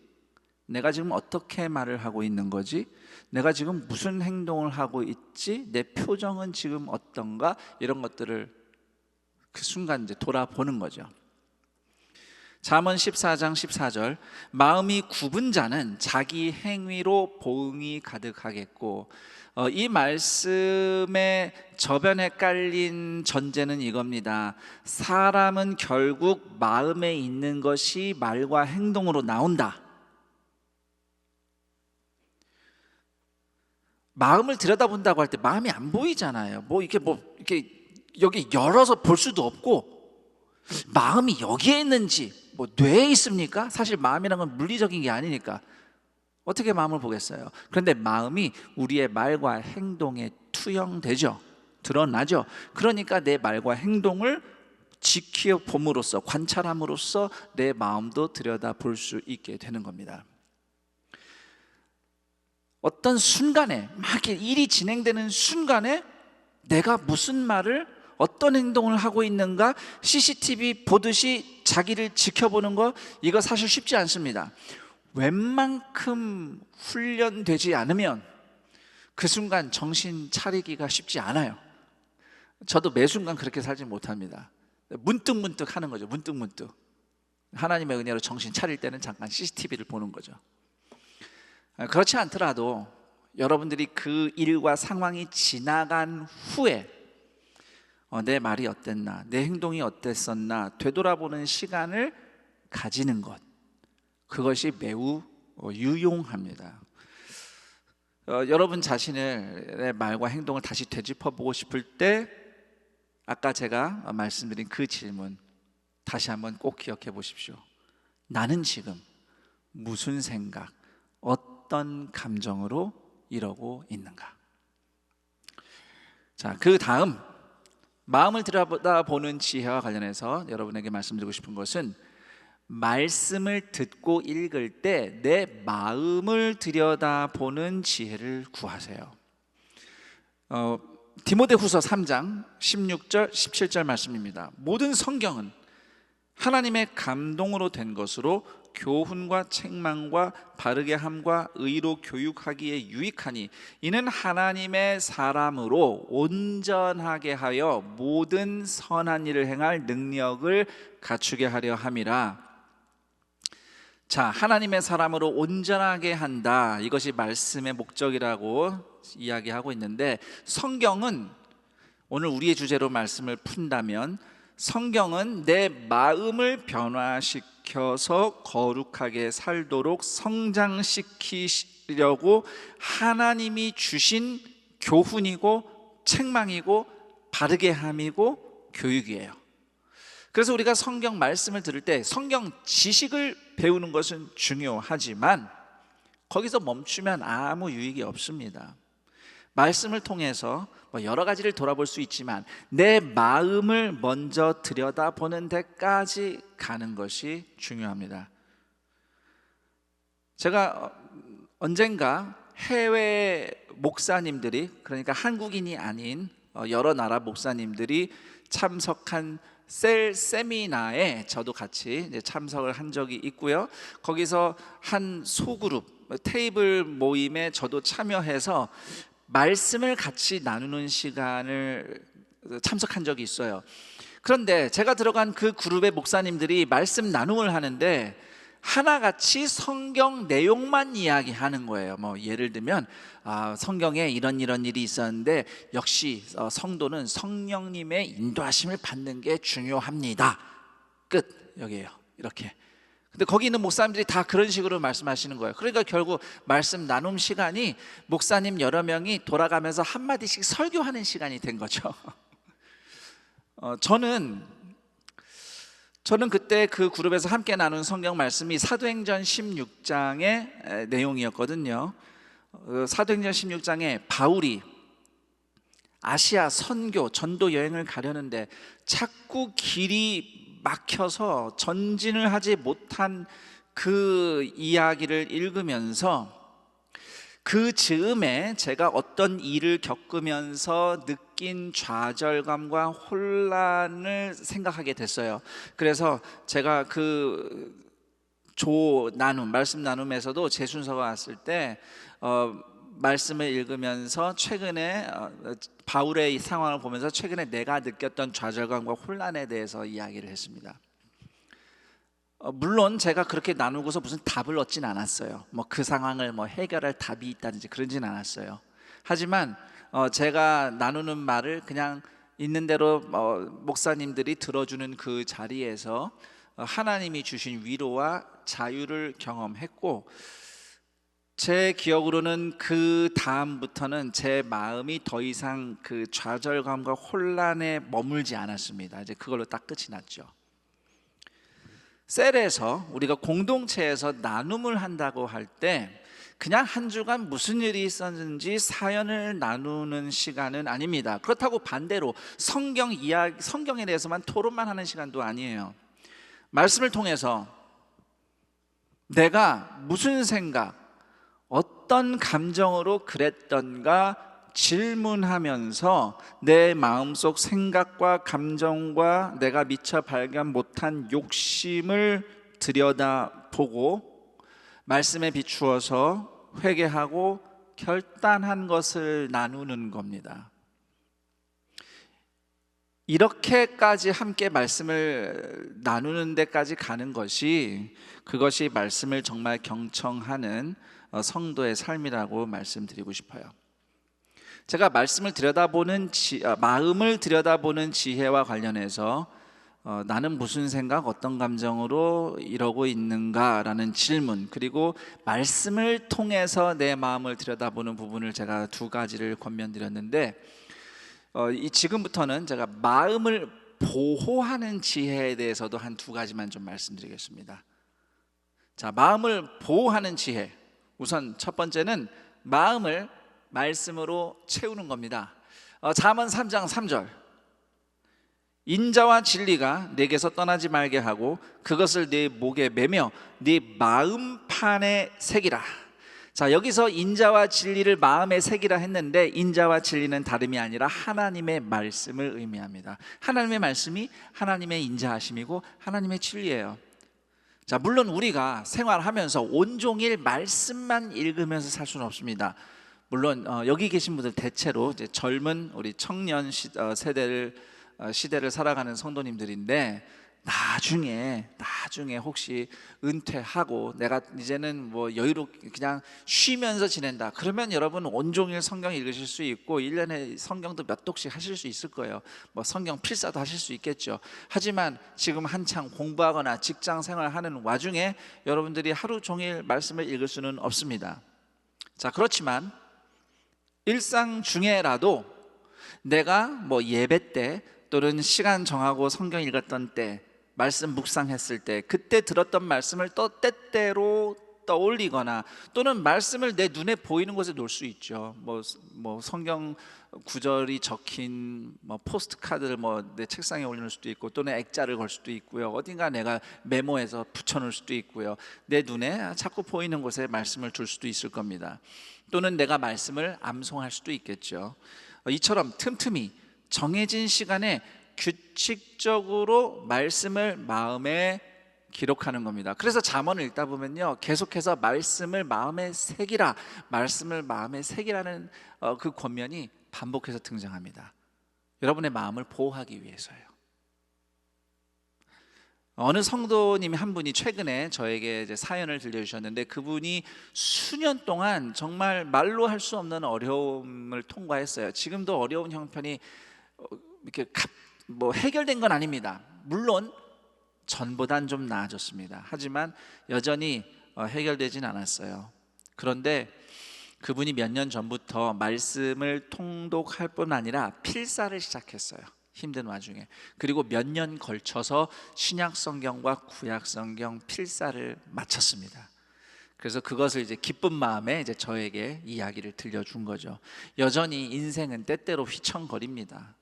내가 지금 어떻게 말을 하고 있는 거지? 내가 지금 무슨 행동을 하고 있지? 내 표정은 지금 어떤가? 이런 것들을 그 순간 이제 돌아보는 거죠. 잠언 14장 14절, 마음이 굽은 자는 자기 행위로 보응이 가득하겠고, 이 말씀의 저변에 깔린 전제는 이겁니다. 사람은 결국 마음에 있는 것이 말과 행동으로 나온다. 마음을 들여다본다고 할 때 마음이 안 보이잖아요. 이렇게 여기 열어서 볼 수도 없고, 마음이 여기에 있는지 뇌에 있습니까? 사실 마음이란 건 물리적인 게 아니니까 어떻게 마음을 보겠어요? 그런데 마음이 우리의 말과 행동에 투영되죠. 드러나죠. 그러니까 내 말과 행동을 지켜봄으로써, 관찰함으로써 내 마음도 들여다볼 수 있게 되는 겁니다. 어떤 순간에 막 이렇게 일이 진행되는 순간에 내가 무슨 말을, 어떤 행동을 하고 있는가 CCTV 보듯이 자기를 지켜보는 거, 이거 사실 쉽지 않습니다. 웬만큼 훈련되지 않으면 그 순간 정신 차리기가 쉽지 않아요. 저도 매 순간 그렇게 살지 못합니다. 문득문득 하는 거죠. 문득문득. 하나님의 은혜로 정신 차릴 때는 잠깐 CCTV를 보는 거죠. 그렇지 않더라도 여러분들이 그 일과 상황이 지나간 후에 내 말이 어땠나, 내 행동이 어땠었나 되돌아보는 시간을 가지는 것, 그것이 매우 유용합니다. 여러분 자신의 말과 행동을 다시 되짚어보고 싶을 때 아까 제가 말씀드린 그 질문 다시 한번 꼭 기억해 보십시오. 나는 지금 무슨 생각, 어떤 감정으로 이러고 있는가? 자, 그 다음 마음을 들여다보는 지혜와 관련해서 여러분에게 말씀드리고 싶은 것은, 말씀을 듣고 읽을 때 내 마음을 들여다보는 지혜를 구하세요. 디모데후서 3장 16절 17절 말씀입니다. 모든 성경은 하나님의 감동으로 된 것으로 교훈과 책망과 바르게 함과 의로 교육하기에 유익하니 이는 하나님의 사람으로 온전하게 하여 모든 선한 일을 행할 능력을 갖추게 하려 함이라. 자, 하나님의 사람으로 온전하게 한다, 이것이 말씀의 목적이라고 이야기하고 있는데, 성경은, 오늘 우리의 주제로 말씀을 푼다면, 성경은 내 마음을 변화시켜서 거룩하게 살도록 성장시키려고 하나님이 주신 교훈이고 책망이고 바르게 함이고 교육이에요. 그래서 우리가 성경 말씀을 들을 때 성경 지식을 배우는 것은 중요하지만 거기서 멈추면 아무 유익이 없습니다. 말씀을 통해서 여러 가지를 돌아볼 수 있지만 내 마음을 먼저 들여다보는 데까지 가는 것이 중요합니다. 제가 언젠가 해외 목사님들이, 그러니까 한국인이 아닌 여러 나라 목사님들이 참석한 셀 세미나에 저도 같이 참석을 한 적이 있고요. 거기서 한 소그룹 테이블 모임에 저도 참여해서 말씀을 같이 나누는 시간을 참석한 적이 있어요. 그런데 제가 들어간 그 그룹의 목사님들이 말씀 나눔을 하는데 하나같이 성경 내용만 이야기하는 거예요. 예를 들면 성경에 이런 일이 있었는데 역시 성도는 성령님의 인도하심을 받는 게 중요합니다. 끝. 여기에요. 이렇게. 근데 거기 있는 목사님들이 다 그런 식으로 말씀하시는 거예요. 그러니까 결국 말씀 나눔 시간이 목사님 여러 명이 돌아가면서 한마디씩 설교하는 시간이 된 거죠. 저는 그때 그 그룹에서 함께 나눈 성경 말씀이 사도행전 16장의 내용이었거든요. 사도행전 16장에 바울이 아시아 선교, 전도 여행을 가려는데 자꾸 길이 막혀서 전진을 하지 못한 그 이야기를 읽으면서 그 즈음에 제가 어떤 일을 겪으면서 느낀 좌절감과 혼란을 생각하게 됐어요. 그래서 제가 그 말씀 나눔에서도 제 순서가 왔을 때 말씀을 읽으면서 최근에 바울의 상황을 보면서 최근에 내가 느꼈던 좌절감과 혼란에 대해서 이야기를 했습니다. 물론 제가 그렇게 나누고서 무슨 답을 얻진 않았어요. 그 상황을 해결할 답이 있다든지 그러진 않았어요. 하지만 제가 나누는 말을 그냥 있는 대로 목사님들이 들어주는 그 자리에서 하나님이 주신 위로와 자유를 경험했고, 제 기억으로는 그 다음부터는 제 마음이 더 이상 그 좌절감과 혼란에 머물지 않았습니다. 이제 그걸로 딱 끝이 났죠. 셀에서 우리가 공동체에서 나눔을 한다고 할 때 그냥 한 주간 무슨 일이 있었는지 사연을 나누는 시간은 아닙니다. 그렇다고 반대로 성경에 대해서만 토론만 하는 시간도 아니에요. 말씀을 통해서 내가 무슨 생각, 어떤 감정으로 그랬던가 질문하면서 내 마음속 생각과 감정과 내가 미처 발견 못한 욕심을 들여다보고 말씀에 비추어서 회개하고 결단한 것을 나누는 겁니다. 이렇게까지 함께 말씀을 나누는 데까지 가는 것이, 그것이 말씀을 정말 경청하는 성도의 삶이라고 말씀드리고 싶어요. 제가 말씀을 들여다보는 마음을 들여다보는 지혜와 관련해서 나는 무슨 생각, 어떤 감정으로 이러고 있는가라는 질문, 그리고 말씀을 통해서 내 마음을 들여다보는 부분을 제가 두 가지를 권면드렸는데, 지금부터는 제가 마음을 보호하는 지혜에 대해서도 한 두 가지만 좀 말씀드리겠습니다. 자, 마음을 보호하는 지혜. 우선 첫 번째는 마음을 말씀으로 채우는 겁니다. 잠언 3장 3절, 인자와 진리가 내게서 떠나지 말게 하고 그것을 네 목에 매며 네 마음판에 새기라. 자, 여기서 인자와 진리를 마음에 새기라 했는데, 인자와 진리는 다름이 아니라 하나님의 말씀을 의미합니다. 하나님의 말씀이 하나님의 인자하심이고 하나님의 진리예요. 자, 물론 우리가 생활하면서 온종일 말씀만 읽으면서 살 수는 없습니다. 물론 여기 계신 분들 대체로 이제 젊은 우리 청년 시대를 살아가는 성도님들인데, 나중에 혹시 은퇴하고 내가 이제는 뭐 여유롭게 그냥 쉬면서 지낸다, 그러면 여러분 온종일 성경 읽으실 수 있고 1년에 성경도 몇 독씩 하실 수 있을 거예요. 뭐 성경 필사도 하실 수 있겠죠. 하지만 지금 한창 공부하거나 직장 생활하는 와중에 여러분들이 하루 종일 말씀을 읽을 수는 없습니다. 자, 그렇지만 일상 중에라도 내가 뭐 예배 때 또는 시간 정하고 성경 읽었던 때, 말씀 묵상했을 때, 그때 들었던 말씀을 또 때때로 떠올리거나, 또는 말씀을 내 눈에 보이는 곳에 놓을 수 있죠. 뭐 성경 구절이 적힌 뭐 포스트 카드를 뭐 내 책상에 올려놓을 수도 있고, 또는 액자를 걸 수도 있고요. 어딘가 내가 메모해서 붙여놓을 수도 있고요. 내 눈에 자꾸 보이는 곳에 말씀을 둘 수도 있을 겁니다. 또는 내가 말씀을 암송할 수도 있겠죠. 이처럼 틈틈이 정해진 시간에 규칙적으로 말씀을 마음에 기록하는 겁니다. 그래서 잠언을 읽다 보면요, 계속해서 말씀을 마음에 새기라, 말씀을 마음에 새기라는 그 권면이 반복해서 등장합니다. 여러분의 마음을 보호하기 위해서예요. 어느 성도님이 한 분이 최근에 저에게 이제 사연을 들려주셨는데, 그분이 수년 동안 정말 말로 할 수 없는 어려움을 통과했어요. 지금도 어려운 형편이 이렇게 뭐 해결된 건 아닙니다. 물론 전보단 좀 나아졌습니다. 하지만 여전히 해결되진 않았어요. 그런데 그분이 몇 년 전부터 말씀을 통독할 뿐 아니라 필사를 시작했어요. 힘든 와중에. 그리고 몇 년 걸쳐서 신약 성경과 구약 성경 필사를 마쳤습니다. 그래서 그것을 이제 기쁜 마음에 이제 저에게 이야기를 들려준 거죠. 여전히 인생은 때때로 휘청거립니다.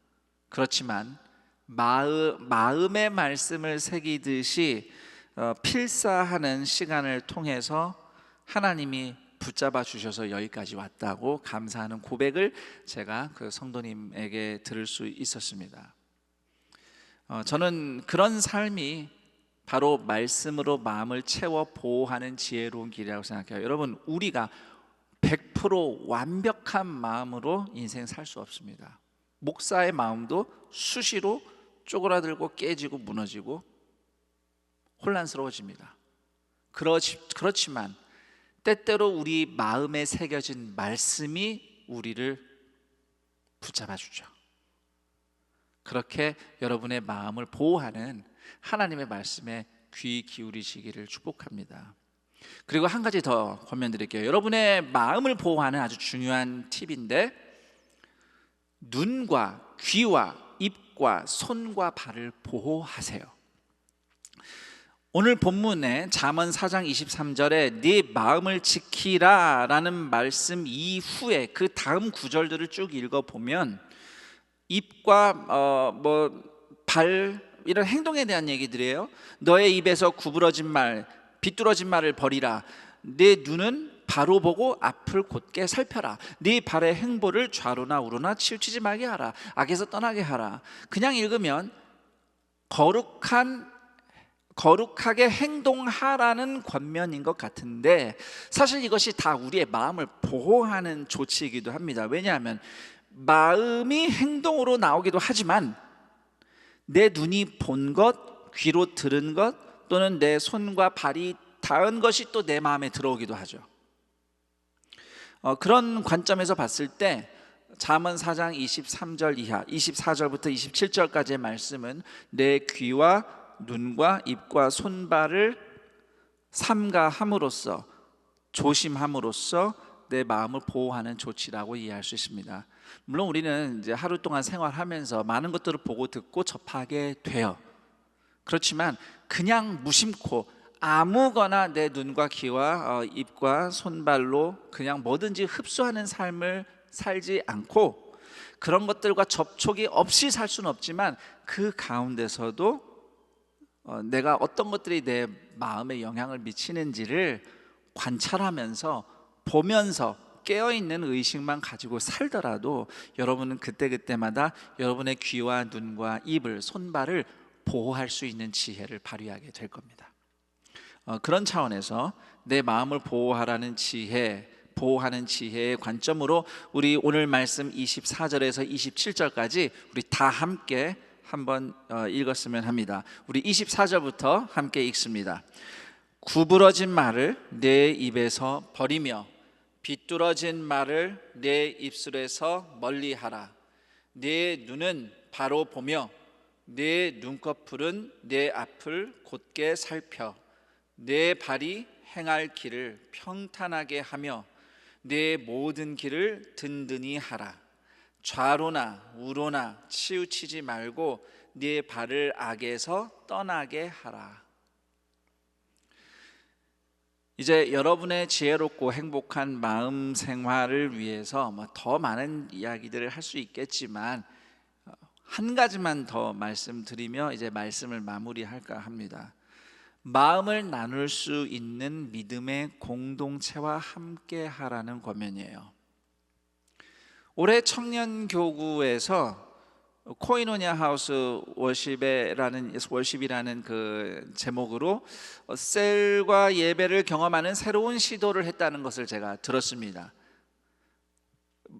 그렇지만 마음의 말씀을 새기듯이 필사하는 시간을 통해서 하나님이 붙잡아 주셔서 여기까지 왔다고 감사하는 고백을 제가 그 성도님에게 들을 수 있었습니다. 저는 그런 삶이 바로 말씀으로 마음을 채워 보호하는 지혜로운 길이라고 생각해요. 여러분, 우리가 100% 완벽한 마음으로 인생 살 수 없습니다. 목사의 마음도 수시로 쪼그라들고 깨지고 무너지고 혼란스러워집니다. 그렇지만 때때로 우리 마음에 새겨진 말씀이 우리를 붙잡아 주죠. 그렇게 여러분의 마음을 보호하는 하나님의 말씀에 귀 기울이시기를 축복합니다. 그리고 한 가지 더 권면드릴게요. 여러분의 마음을 보호하는 아주 중요한 팁인데, 눈과 귀와 입과 손과 발을 보호하세요. 오늘 본문에 잠언 4장 23절에 네 마음을 지키라 라는 말씀 이후에 그 다음 구절들을 쭉 읽어보면 입과 발 이런 행동에 대한 얘기들이에요. 너의 입에서 구부러진 말, 비뚤어진 말을 버리라. 네 눈은 바로 보고 앞을 곧게 살펴라. 네 발의 행보를 좌로나 우로나 치우치지 말게 하라. 악에서 떠나게 하라. 그냥 읽으면 거룩하게 행동하라는 권면인 것 같은데 사실 이것이 다 우리의 마음을 보호하는 조치이기도 합니다. 왜냐하면 마음이 행동으로 나오기도 하지만 내 눈이 본 것, 귀로 들은 것 또는 내 손과 발이 닿은 것이 또 내 마음에 들어오기도 하죠. 그런 관점에서 봤을 때 잠언 4장 23절 이하 24절부터 27절까지의 말씀은 내 귀와 눈과 입과 손발을 삼가함으로써 조심함으로써 내 마음을 보호하는 조치라고 이해할 수 있습니다. 물론 우리는 이제 하루 동안 생활하면서 많은 것들을 보고 듣고 접하게 돼요. 그렇지만 그냥 무심코 아무거나 내 눈과 귀와 입과 손발로 그냥 뭐든지 흡수하는 삶을 살지 않고 그런 것들과 접촉이 없이 살 수는 없지만 그 가운데서도 내가 어떤 것들이 내 마음에 영향을 미치는지를 관찰하면서 보면서 깨어있는 의식만 가지고 살더라도 여러분은 그때그때마다 여러분의 귀와 눈과 입을 손발을 보호할 수 있는 지혜를 발휘하게 될 겁니다. 그런 차원에서 내 마음을 보호하라는 지혜, 보호하는 지혜의 관점으로 우리 오늘 말씀 24절에서 27절까지 우리 다 함께 한번 읽었으면 합니다. 우리 24절부터 함께 읽습니다. 구부러진 말을 내 입에서 버리며 비뚤어진 말을 내 입술에서 멀리하라. 내 눈은 바로 보며 내 눈꺼풀은 내 앞을 곧게 살펴 내 발이 행할 길을 평탄하게 하며 내 모든 길을 든든히 하라. 좌로나 우로나 치우치지 말고 네 발을 악에서 떠나게 하라. 이제 여러분의 지혜롭고 행복한 마음 생활을 위해서 더 많은 이야기들을 할 수 있겠지만 한 가지만 더 말씀드리며 이제 말씀을 마무리할까 합니다. 마음을 나눌 수 있는 믿음의 공동체와 함께 하라는 권면이에요. 올해 청년교구에서 코이노냐 하우스 월십이라는 그 제목으로 셀과 예배를 경험하는 새로운 시도를 했다는 것을 제가 들었습니다.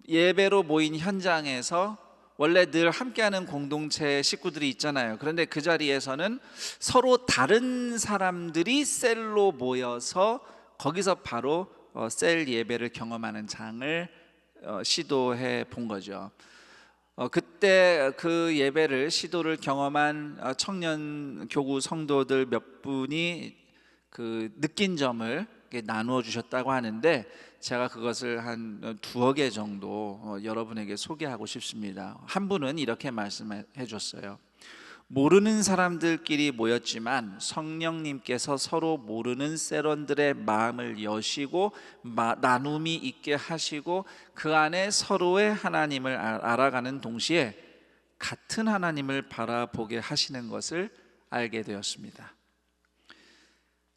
예배로 모인 현장에서 원래 늘 함께하는 공동체 식구들이 있잖아요. 그런데 그 자리에서는 서로 다른 사람들이 셀로 모여서 거기서 바로 셀 예배를 경험하는 장을 시도해 본 거죠. 그때 그 예배를 시도를 경험한 청년 교구 성도들 몇 분이 그 느낀 점을 나누어 주셨다고 하는데 제가 그것을 한 두어 개 정도 여러분에게 소개하고 싶습니다. 한 분은 이렇게 말씀해 줬어요. 모르는 사람들끼리 모였지만 성령님께서 서로 모르는 셀원들의 마음을 여시고 나눔이 있게 하시고 그 안에 서로의 하나님을 알아가는 동시에 같은 하나님을 바라보게 하시는 것을 알게 되었습니다.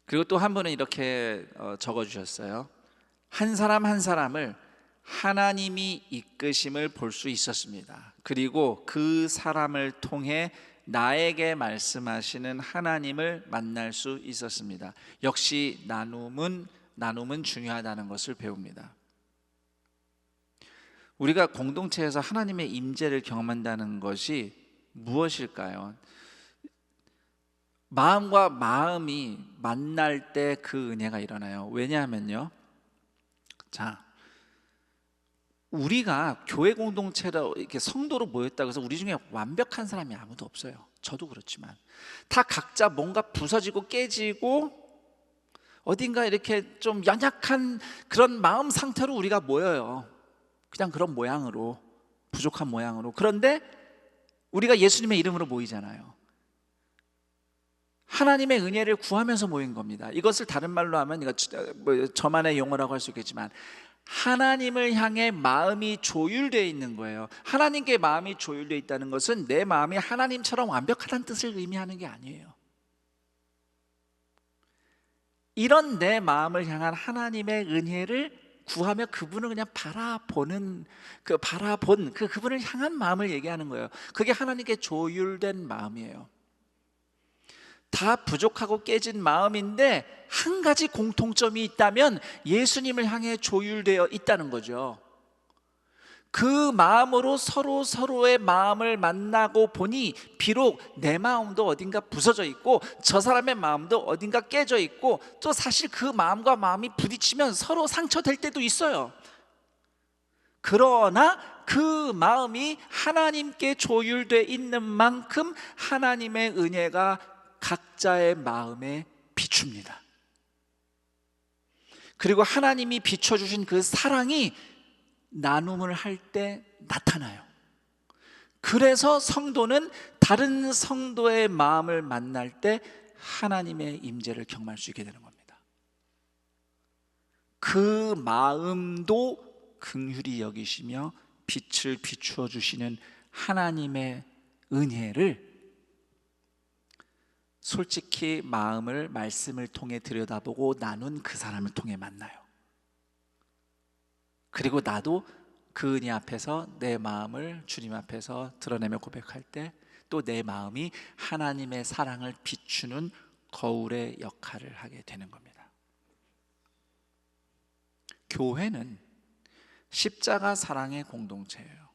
그리고 또 한 분은 이렇게 적어주셨어요. 한 사람 한 사람을 하나님이 이끄심을 볼 수 있었습니다. 그리고 그 사람을 통해 나에게 말씀하시는 하나님을 만날 수 있었습니다. 역시 나눔은 중요하다는 것을 배웁니다. 우리가 공동체에서 하나님의 임재를 경험한다는 것이 무엇일까요? 마음과 마음이 만날 때 그 은혜가 일어나요. 왜냐하면요, 자, 우리가 교회 공동체로 이렇게 성도로 모였다고 해서 우리 중에 완벽한 사람이 아무도 없어요. 저도 그렇지만 다 각자 뭔가 부서지고 깨지고 어딘가 이렇게 좀 연약한 그런 마음 상태로 우리가 모여요. 그냥 그런 모양으로, 부족한 모양으로. 그런데 우리가 예수님의 이름으로 모이잖아요. 하나님의 은혜를 구하면서 모인 겁니다. 이것을 다른 말로 하면 이거 저만의 용어라고 할 수 있겠지만 하나님을 향해 마음이 조율되어 있는 거예요. 하나님께 마음이 조율되어 있다는 것은 내 마음이 하나님처럼 완벽하다는 뜻을 의미하는 게 아니에요. 이런 내 마음을 향한 하나님의 은혜를 구하며 그분을 그냥 바라본 그분을 향한 마음을 얘기하는 거예요. 그게 하나님께 조율된 마음이에요. 다 부족하고 깨진 마음인데 한 가지 공통점이 있다면 예수님을 향해 조율되어 있다는 거죠. 그 마음으로 서로의 마음을 만나고 보니 비록 내 마음도 어딘가 부서져 있고 저 사람의 마음도 어딘가 깨져 있고 또 사실 그 마음과 마음이 부딪히면 서로 상처될 때도 있어요. 그러나 그 마음이 하나님께 조율되어 있는 만큼 하나님의 은혜가 각자의 마음에 비춥니다. 그리고 하나님이 비춰주신 그 사랑이 나눔을 할 때 나타나요. 그래서 성도는 다른 성도의 마음을 만날 때 하나님의 임재를 경험할 수 있게 되는 겁니다. 그 마음도 긍휼히 여기시며 빛을 비추어 주시는 하나님의 은혜를 솔직히 마음을 말씀을 통해 들여다보고 나눈 그 사람을 통해 만나요. 그리고 나도 그 은혜 앞에서 내 마음을 주님 앞에서 드러내며 고백할 때 또 내 마음이 하나님의 사랑을 비추는 거울의 역할을 하게 되는 겁니다. 교회는 십자가 사랑의 공동체예요.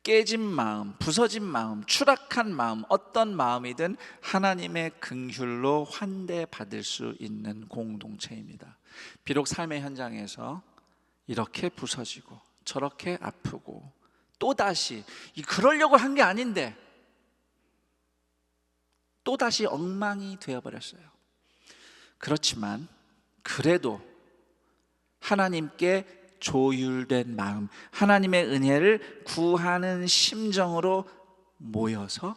깨진 마음, 부서진 마음, 추락한 마음, 어떤 마음이든 하나님의 긍휼로 환대받을 수 있는 공동체입니다. 비록 삶의 현장에서 이렇게 부서지고 저렇게 아프고 또다시 그러려고 한 게 아닌데 또다시 엉망이 되어버렸어요. 그렇지만 그래도 하나님께 조율된 마음, 하나님의 은혜를 구하는 심정으로 모여서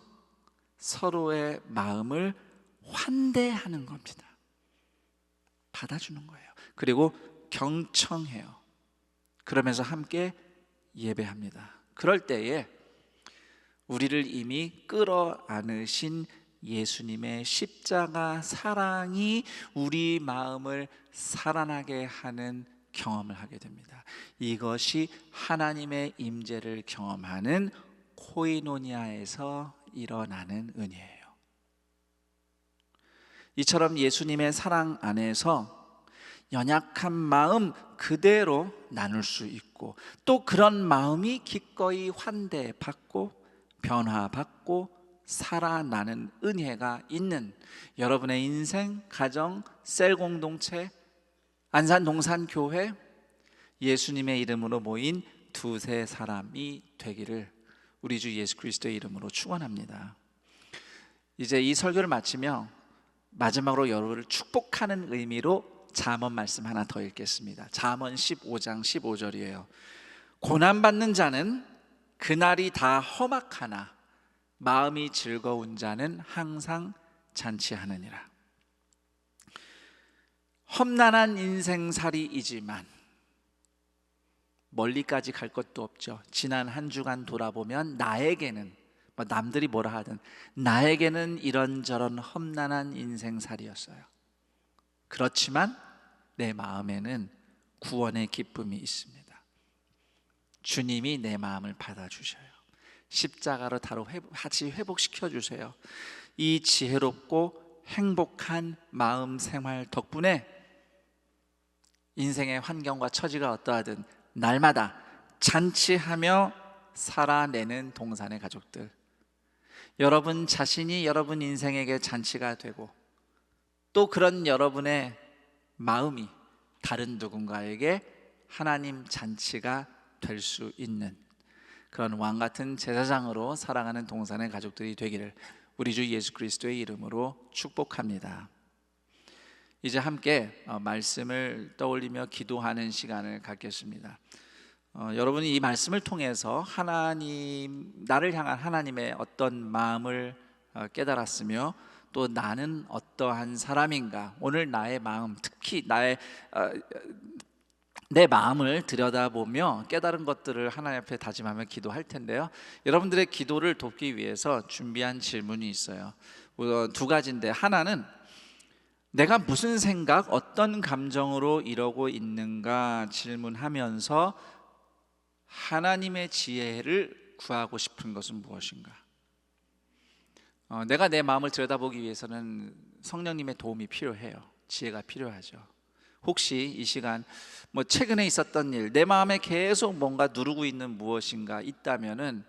서로의 마음을 환대하는 겁니다. 받아주는 거예요. 그리고 경청해요. 그러면서 함께 예배합니다. 그럴 때에 우리를 이미 끌어안으신 예수님의 십자가 사랑이 우리 마음을 살아나게 하는 경험을 하게 됩니다. 이것이 하나님의 임재를 경험하는 코이노니아에서 일어나는 은혜예요. 이처럼 예수님의 사랑 안에서 연약한 마음 그대로 나눌 수 있고 또 그런 마음이 기꺼이 환대받고 변화받고 살아나는 은혜가 있는 여러분의 인생, 가정, 셀 공동체, 안산 동산교회 예수님의 이름으로 모인 두세 사람이 되기를 우리 주 예수 그리스도의 이름으로 축원합니다. 이제 이 설교를 마치며 마지막으로 여러분을 축복하는 의미로 잠언 말씀 하나 더 읽겠습니다. 잠언 15장 15절이에요. 고난받는 자는 그날이 다 험악하나 마음이 즐거운 자는 항상 잔치하느니라. 험난한 인생살이이지만 멀리까지 갈 것도 없죠. 지난 한 주간 돌아보면 나에게는 남들이 뭐라 하든 나에게는 이런저런 험난한 인생살이었어요. 그렇지만 내 마음에는 구원의 기쁨이 있습니다. 주님이 내 마음을 받아주셔요. 십자가로 다시 회복시켜 주세요. 이 지혜롭고 행복한 마음 생활 덕분에 인생의 환경과 처지가 어떠하든 날마다 잔치하며 살아내는 동산의 가족들, 여러분 자신이 여러분 인생에게 잔치가 되고 또 그런 여러분의 마음이 다른 누군가에게 하나님 잔치가 될 수 있는 그런 왕같은 제사장으로 살아가는 동산의 가족들이 되기를 우리 주 예수 그리스도의 이름으로 축복합니다. 이제 함께 말씀을 떠올리며 기도하는 시간을 갖겠습니다. 여러분이 이 말씀을 통해서 나를 향한 하나님의 어떤 마음을 깨달았으며 또 나는 어떠한 사람인가, 오늘 나의 마음, 특히 내 마음을 들여다보며 깨달은 것들을 하나님 앞에 다짐하며 기도할 텐데요. 여러분들의 기도를 돕기 위해서 준비한 질문이 있어요. 두 가지인데, 하나는 내가 무슨 생각, 어떤 감정으로 이러고 있는가 질문하면서 하나님의 지혜를 구하고 싶은 것은 무엇인가? 내가 내 마음을 들여다보기 위해서는 성령님의 도움이 필요해요. 지혜가 필요하죠. 혹시 이 시간 최근에 있었던 일, 내 마음에 계속 뭔가 누르고 있는 무엇인가 있다면은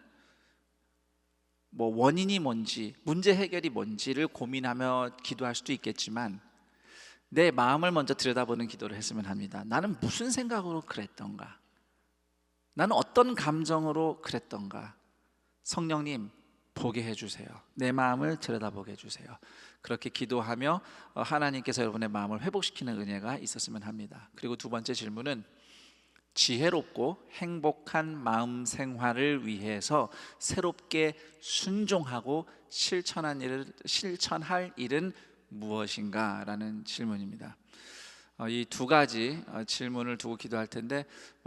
원인이 뭔지, 문제 해결이 뭔지를 고민하며 기도할 수도 있겠지만, 내 마음을 먼저 들여다보는 기도를 했으면 합니다. 나는 무슨 생각으로 그랬던가? 나는 어떤 감정으로 그랬던가? 성령님, 보게 해주세요. 내 마음을 들여다보게 해주세요. 그렇게 기도하며 하나님께서 여러분의 마음을 회복시키는 은혜가 있었으면 합니다. 그리고 두 번째 질문은, 지혜롭고 행복한 마음 생활을 위해서 새롭게 순종하고 실천할 일은 무엇인가? 라는 질문입니다. 이 두 가지 질문을 두고 기도할 텐데,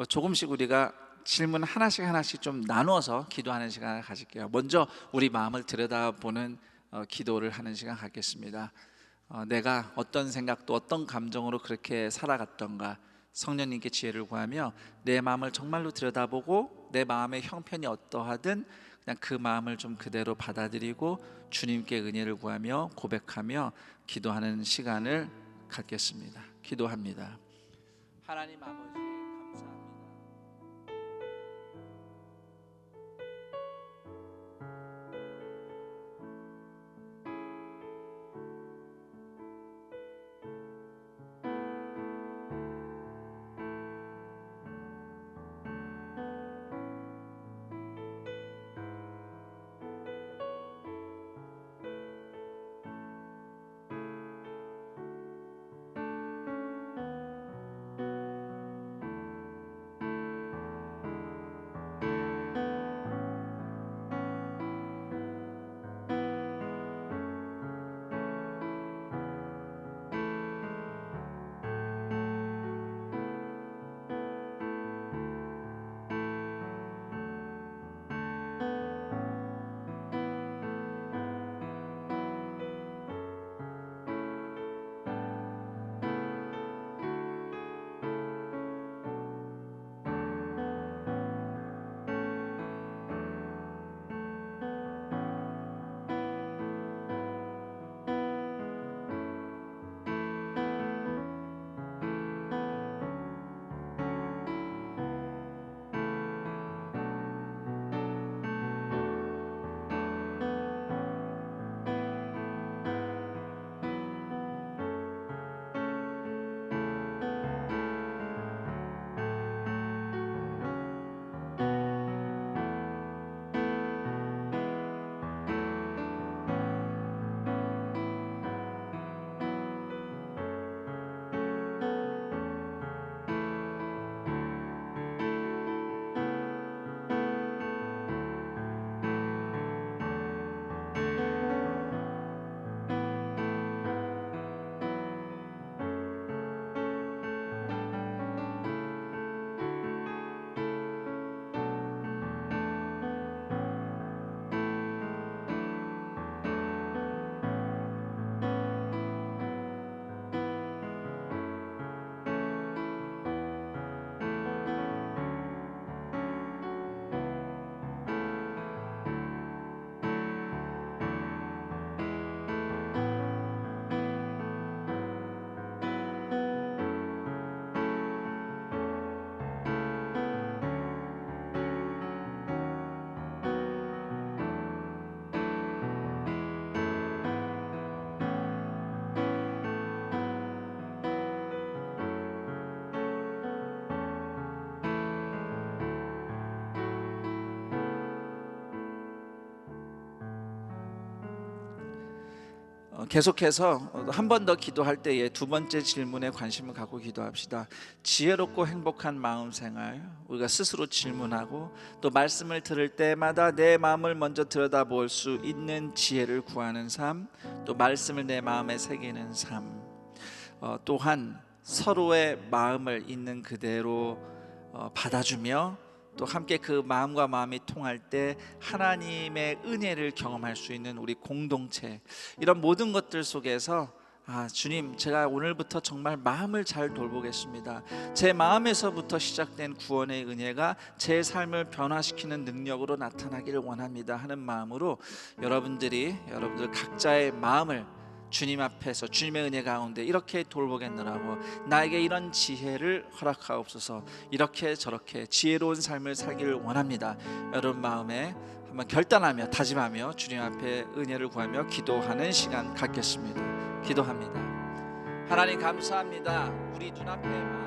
조금씩 우리가 질문 하나씩 좀 나누어서 기도하는 시간을 가질게요. 먼저 우리 마음을 들여다보는 기도를 하는 시간 갖겠습니다. 내가 어떤 생각도 어떤 감정으로 그렇게 살아갔던가, 성령님께 지혜를 구하며 내 마음을 정말로 들여다보고 내 마음의 형편이 어떠하든 그냥 그 마음을 좀 그대로 받아들이고 주님께 은혜를 구하며 고백하며 기도하는 시간을 갖겠습니다. 기도합니다. 하나님 아버지, 감사합니다. 계속해서 한 번 더 기도할 때에 두 번째 질문에 관심을 갖고 기도합시다. 지혜롭고 행복한 마음 생활, 우리가 스스로 질문하고 또 말씀을 들을 때마다 내 마음을 먼저 들여다볼 수 있는 지혜를 구하는 삶, 또 말씀을 내 마음에 새기는 삶, 또한 서로의 마음을 있는 그대로 받아주며 또 함께 그 마음과 마음이 통할 때 하나님의 은혜를 경험할 수 있는 우리 공동체, 이런 모든 것들 속에서 주님, 제가 오늘부터 정말 마음을 잘 돌보겠습니다. 제 마음에서부터 시작된 구원의 은혜가 제 삶을 변화시키는 능력으로 나타나기를 원합니다 하는 마음으로 여러분들 각자의 마음을 주님 앞에서 주님의 은혜 가운데 이렇게 돌보겠노라고, 나에게 이런 지혜를 허락하옵소서, 이렇게 저렇게 지혜로운 삶을 살기를 원합니다. 여러분 마음에 한번 결단하며 다짐하며 주님 앞에 은혜를 구하며 기도하는 시간 갖겠습니다. 기도합니다. 하나님 감사합니다. 우리 눈앞에 마음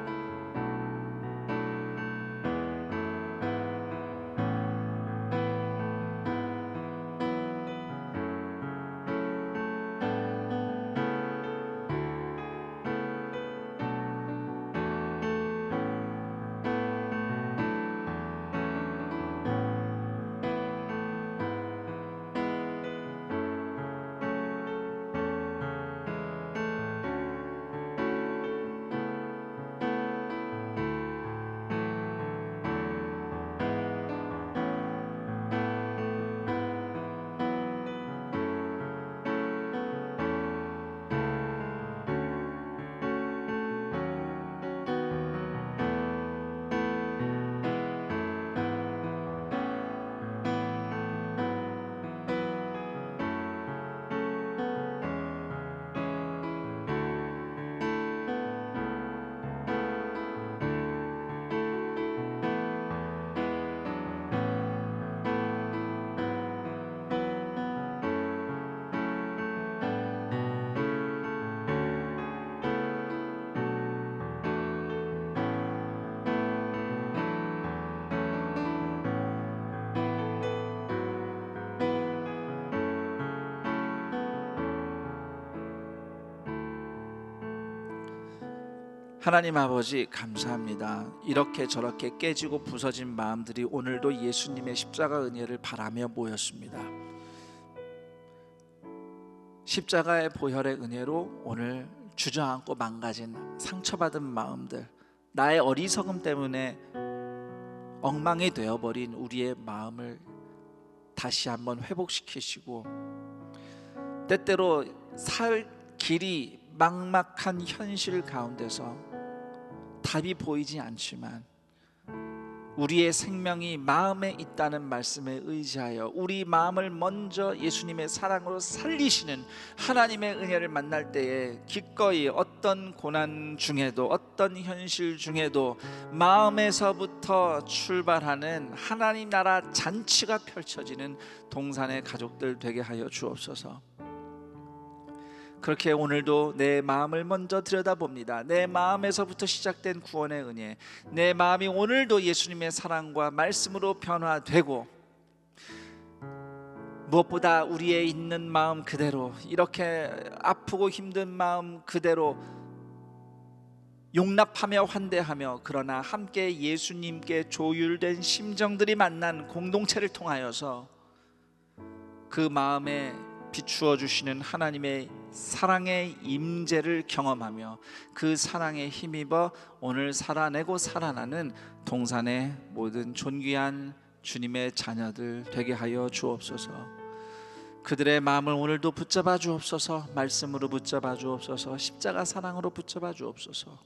하나님 아버지 감사합니다. 이렇게 저렇게 깨지고 부서진 마음들이 오늘도 예수님의 십자가 은혜를 바라며 모였습니다. 십자가의 보혈의 은혜로 오늘 주저앉고 망가진 상처받은 마음들, 나의 어리석음 때문에 엉망이 되어버린 우리의 마음을 다시 한번 회복시키시고, 때때로 살 길이 막막한 현실 가운데서 답이 보이지 않지만 우리의 생명이 마음에 있다는 말씀에 의지하여 우리 마음을 먼저 예수님의 사랑으로 살리시는 하나님의 은혜를 만날 때에 기꺼이 어떤 고난 중에도 어떤 현실 중에도 마음에서부터 출발하는 하나님 나라 잔치가 펼쳐지는 동산의 가족들 되게 하여 주옵소서. 그렇게 오늘도 내 마음을 먼저 들여다봅니다. 내 마음에서부터 시작된 구원의 은혜, 내 마음이 오늘도 예수님의 사랑과 말씀으로 변화되고, 무엇보다 우리의 있는 마음 그대로, 이렇게 아프고 힘든 마음 그대로 용납하며 환대하며, 그러나 함께 예수님께 조율된 심정들이 만난 공동체를 통하여서 그 마음에 비추어 주시는 하나님의 사랑의 임재를 경험하며 그 사랑에 힘입어 오늘 살아내고 살아나는 동산의 모든 존귀한 주님의 자녀들 되게 하여 주옵소서. 그들의 마음을 오늘도 붙잡아 주옵소서. 말씀으로 붙잡아 주옵소서. 십자가 사랑으로 붙잡아 주옵소서.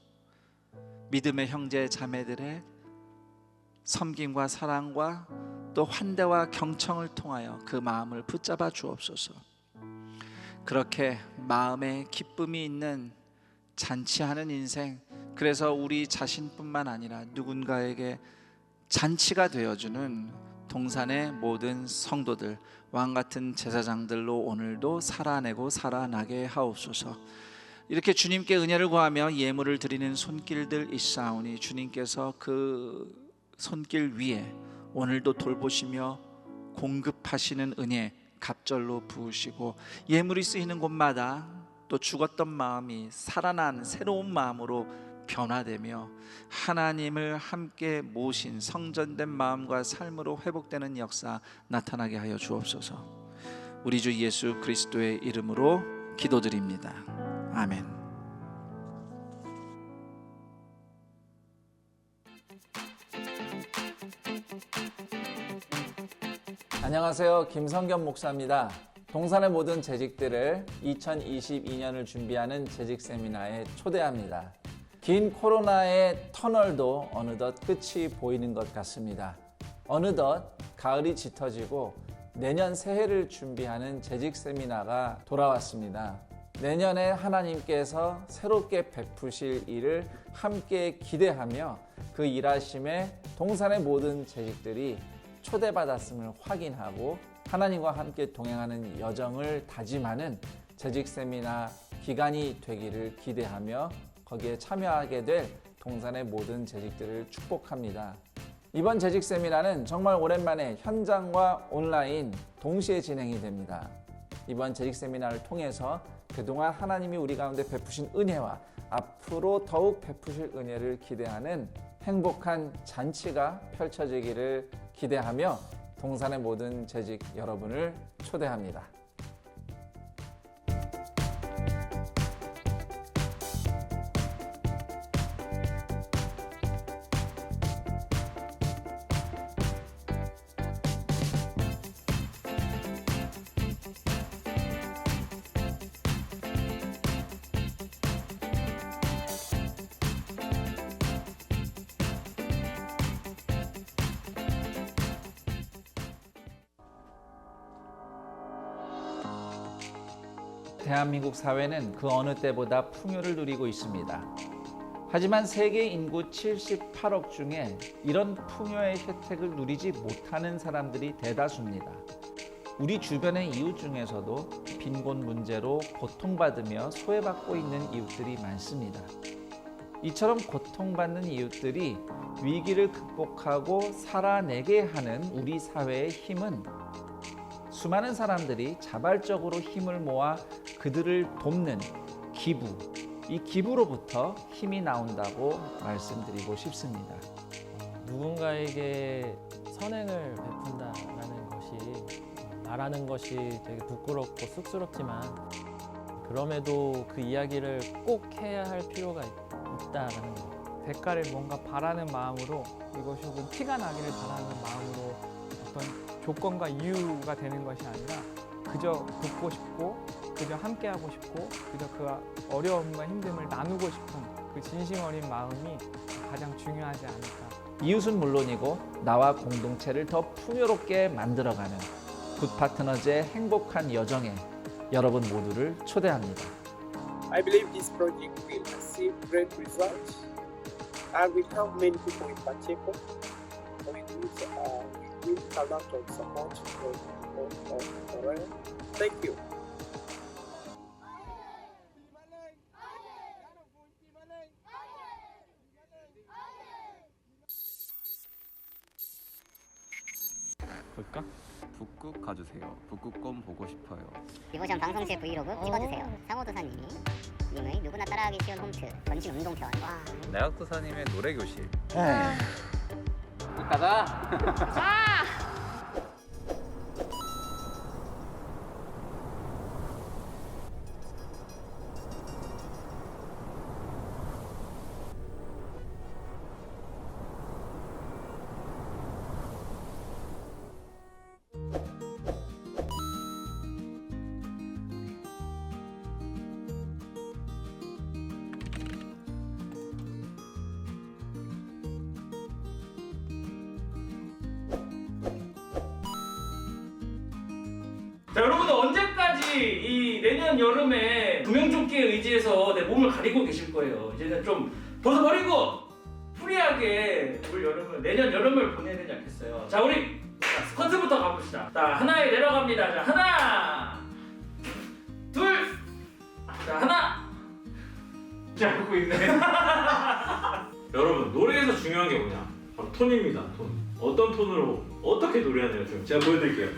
믿음의 형제 자매들의 섬김과 사랑과 또 환대와 경청을 통하여 그 마음을 붙잡아 주옵소서. 그렇게 마음에 기쁨이 있는 잔치하는 인생, 그래서 우리 자신뿐만 아니라 누군가에게 잔치가 되어주는 동산의 모든 성도들, 왕같은 제사장들로 오늘도 살아내고 살아나게 하옵소서. 이렇게 주님께 은혜를 구하며 예물을 드리는 손길들 있사오니 주님께서 그 손길 위에 오늘도 돌보시며 공급하시는 은혜, 갑절로 부으시고 예물이 쓰이는 곳마다 또 죽었던 마음이 살아난 새로운 마음으로 변화되며 하나님을 함께 모신 성전된 마음과 삶으로 회복되는 역사 나타나게 하여 주옵소서. 우리 주 예수 그리스도의 이름으로 기도드립니다. 아멘. 안녕하세요. 김성겸 목사입니다. 동산의 모든 재직들을 2022년을 준비하는 재직 세미나에 초대합니다. 긴 코로나의 터널도 어느덧 끝이 보이는 것 같습니다. 어느덧 가을이 짙어지고 내년 새해를 준비하는 재직 세미나가 돌아왔습니다. 내년에 하나님께서 새롭게 베푸실 일을 함께 기대하며 그 일하심에 동산의 모든 재직들이 초대받았음을 확인하고 하나님과 함께 동행하는 여정을 다짐하는 재직 세미나 기간이 되기를 기대하며 거기에 참여하게 될 동산의 모든 재직들을 축복합니다. 이번 재직 세미나는 정말 오랜만에 현장과 온라인 동시에 진행이 됩니다. 이번 재직 세미나를 통해서 그동안 하나님이 우리 가운데 베푸신 은혜와 앞으로 더욱 베푸실 은혜를 기대하는 행복한 잔치가 펼쳐지기를 기대하며 동산의 모든 재직 여러분을 초대합니다. 대한민국 사회는 그 어느 때보다 풍요를 누리고 있습니다. 하지만 세계 인구 78억 중에 이런 풍요의 혜택을 누리지 못하는 사람들이 대다수입니다. 우리 주변의 이웃 중에서도 빈곤 문제로 고통받으며 소외받고 있는 이웃들이 많습니다. 이처럼 고통받는 이웃들이 위기를 극복하고 살아내게 하는 우리 사회의 힘은 수많은 사람들이 자발적으로 힘을 모아 그들을 돕는 기부, 이 기부로부터 힘이 나온다고 말씀드리고 싶습니다. 누군가에게 선행을 베푼다라는 것이 말하는 것이 되게 부끄럽고 쑥스럽지만 그럼에도 그 이야기를 꼭 해야 할 필요가 있다라는 것. 대가를 뭔가 바라는 마음으로 이것이 혹은 티가 나기를 바라는 마음으로 어떤 조건과 이유가 되는 것이 아니라 그저 돕고 싶고 그저 함께하고 싶고 그저 그 어려움과 힘듦을 나누고 싶은 그 진심 어린 마음이 가장 중요하지 않을까. 이웃은 물론이고 나와 공동체를 더 풍요롭게 만들어가는 굿파트너즈의 행복한 여정에 여러분 모두를 초대합니다. I believe this project will achieve great results and will help many people in Pacheco, with which we need a lot of support from Korea. Thank you. 볼까? 북극 가주세요. 북극곰 보고 싶어요. 디보션 방송실 브이로그 찍어주세요. 상호도사님이 님의 누구나 따라하기 쉬운 홈트 전신 운동편. 내각도사님의 노래교실. 가자. 자, 여러분들 언제까지 이 내년 여름에 구명조끼에 의지해서 내 몸을 가리고 계실 거예요. 이제는 좀 벗어버리고 프리하게 올 여름을, 내년 여름을 보내야 되지 않겠어요. 자, 우리 스쿼트부터 가봅시다. 자, 하나에 내려갑니다. 자, 하나, 둘, 자, 하나. 자, 하고 있네. 여러분, 노래에서 중요한 게 뭐냐? 바로 톤입니다. 톤. 어떤 톤으로 어떻게 노래하느냐 좀 제가 보여드릴게요.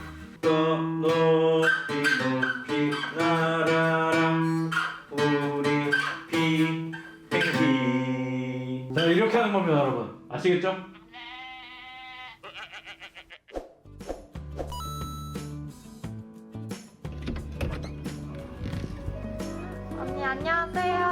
더 높이 높이 날아라 우리 비행기. 자, 이렇게 하는 겁니다, 여러분. 아시겠죠? 언니 안녕하세요.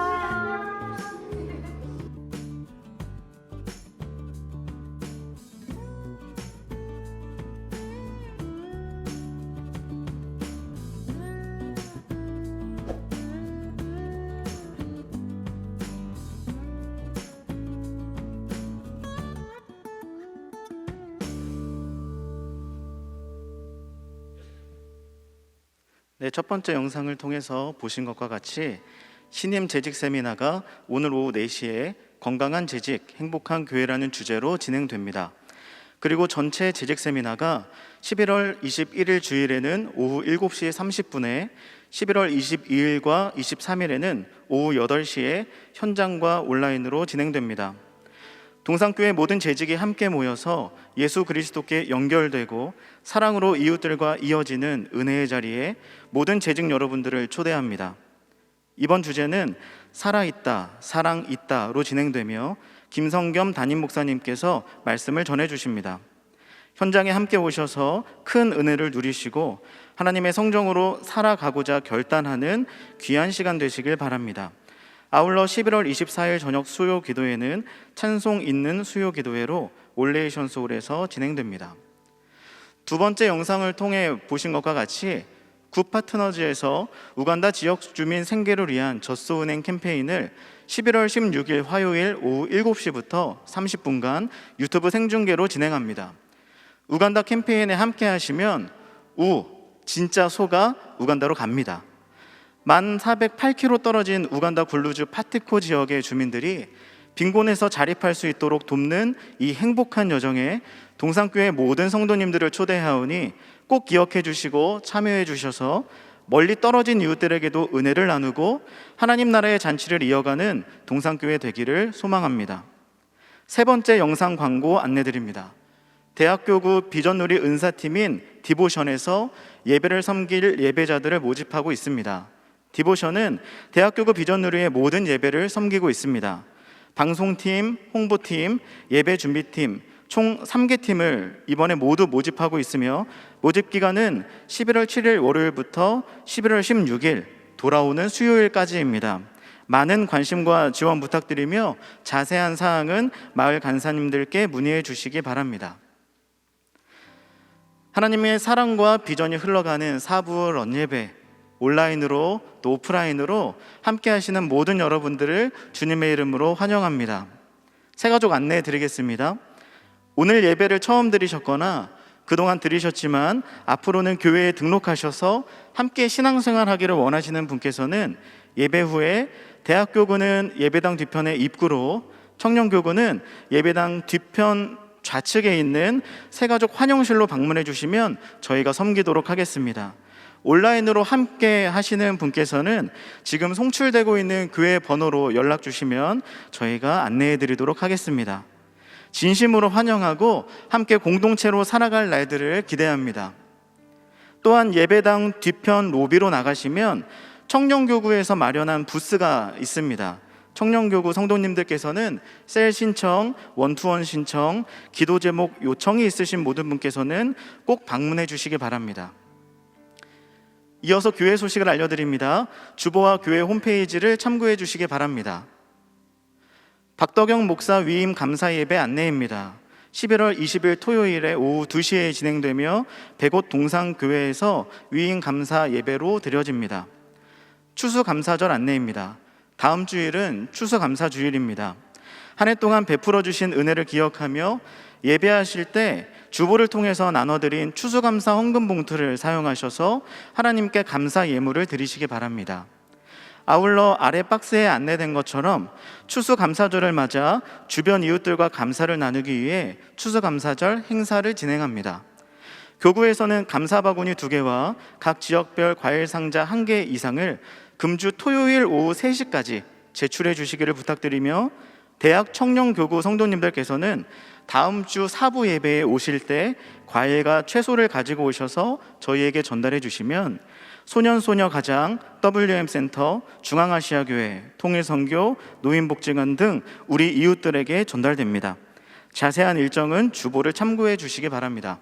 네, 첫 번째 영상을 통해서 보신 것과 같이 신임 재직 세미나가 오늘 오후 4시에 건강한 재직, 행복한 교회라는 주제로 진행됩니다. 그리고 전체 재직 세미나가 11월 21일 주일에는 오후 7시 30분에 11월 22일과 23일에는 오후 8시에 현장과 온라인으로 진행됩니다. 동산교회 모든 재직이 함께 모여서 예수 그리스도께 연결되고 사랑으로 이웃들과 이어지는 은혜의 자리에 모든 재직 여러분들을 초대합니다. 이번 주제는 살아있다, 사랑있다로 진행되며 김성겸 담임 목사님께서 말씀을 전해주십니다. 현장에 함께 오셔서 큰 은혜를 누리시고 하나님의 성정으로 살아가고자 결단하는 귀한 시간 되시길 바랍니다. 아울러 11월 24일 저녁 수요 기도회는 찬송 있는 수요 기도회로 올레이션 소울에서 진행됩니다. 두 번째 영상을 통해 보신 것과 같이 굿파트너즈에서 우간다 지역 주민 생계를 위한 젖소은행 캠페인을 11월 16일 화요일 오후 7시부터 30분간 유튜브 생중계로 진행합니다. 우간다 캠페인에 함께 하시면 진짜 소가 우간다로 갑니다. 1,408km 떨어진 우간다 굴루주 파티코 지역의 주민들이 빈곤에서 자립할 수 있도록 돕는 이 행복한 여정에 동산교회 모든 성도님들을 초대하오니 꼭 기억해 주시고 참여해 주셔서 멀리 떨어진 이웃들에게도 은혜를 나누고 하나님 나라의 잔치를 이어가는 동산교회 되기를 소망합니다. 세 번째 영상 광고 안내드립니다. 대학교구 비전누리 은사팀인 디보션에서 예배를 섬길 예배자들을 모집하고 있습니다. 디보션은 대학교구 비전누리의 모든 예배를 섬기고 있습니다. 방송팀, 홍보팀, 예배준비팀 총 3개 팀을 이번에 모두 모집하고 있으며 모집 기간은 11월 7일 월요일부터 11월 16일 돌아오는 수요일까지입니다. 많은 관심과 지원 부탁드리며 자세한 사항은 마을 간사님들께 문의해 주시기 바랍니다. 하나님의 사랑과 비전이 흘러가는 사부 런예배, 온라인으로 또 오프라인으로 함께 하시는 모든 여러분들을 주님의 이름으로 환영합니다. 세 가족 안내해 드리겠습니다. 오늘 예배를 처음 들으셨거나 그동안 들으셨지만 앞으로는 교회에 등록하셔서 함께 신앙생활하기를 원하시는 분께서는 예배 후에 대학교구는 예배당 뒤편의 입구로, 청년교구는 예배당 뒤편 좌측에 있는 새가족 환영실로 방문해 주시면 저희가 섬기도록 하겠습니다. 온라인으로 함께 하시는 분께서는 지금 송출되고 있는 교회 번호로 연락 주시면 저희가 안내해 드리도록 하겠습니다. 진심으로 환영하고 함께 공동체로 살아갈 날들을 기대합니다. 또한 예배당 뒤편 로비로 나가시면 청년교구에서 마련한 부스가 있습니다. 청년교구 성도님들께서는 셀 신청, 원투원 신청, 기도 제목 요청이 있으신 모든 분께서는 꼭 방문해 주시기 바랍니다. 이어서 교회 소식을 알려드립니다. 주보와 교회 홈페이지를 참고해 주시기 바랍니다. 박덕영 목사 위임 감사 예배 안내입니다. 11월 20일 토요일에 오후 2시에 진행되며 백옷 동산교회에서 위임 감사 예배로 드려집니다. 추수감사절 안내입니다. 다음 주일은 추수감사주일입니다. 한 해 동안 베풀어 주신 은혜를 기억하며 예배하실 때 주보를 통해서 나눠드린 추수감사 헌금 봉투를 사용하셔서 하나님께 감사 예물을 드리시기 바랍니다. 아울러 아래 박스에 안내된 것처럼 추수감사절을 맞아 주변 이웃들과 감사를 나누기 위해 추수감사절 행사를 진행합니다. 교구에서는 감사바구니 2개와 각 지역별 과일 상자 1개 이상을 금주 토요일 오후 3시까지 제출해 주시기를 부탁드리며 대학 청년교구 성도님들께서는 다음 주 사부 예배에 오실 때 과일과 채소를 가지고 오셔서 저희에게 전달해 주시면 소년소녀 가장, WM센터, 중앙아시아교회, 통일선교, 노인복지관 등 우리 이웃들에게 전달됩니다. 자세한 일정은 주보를 참고해 주시기 바랍니다.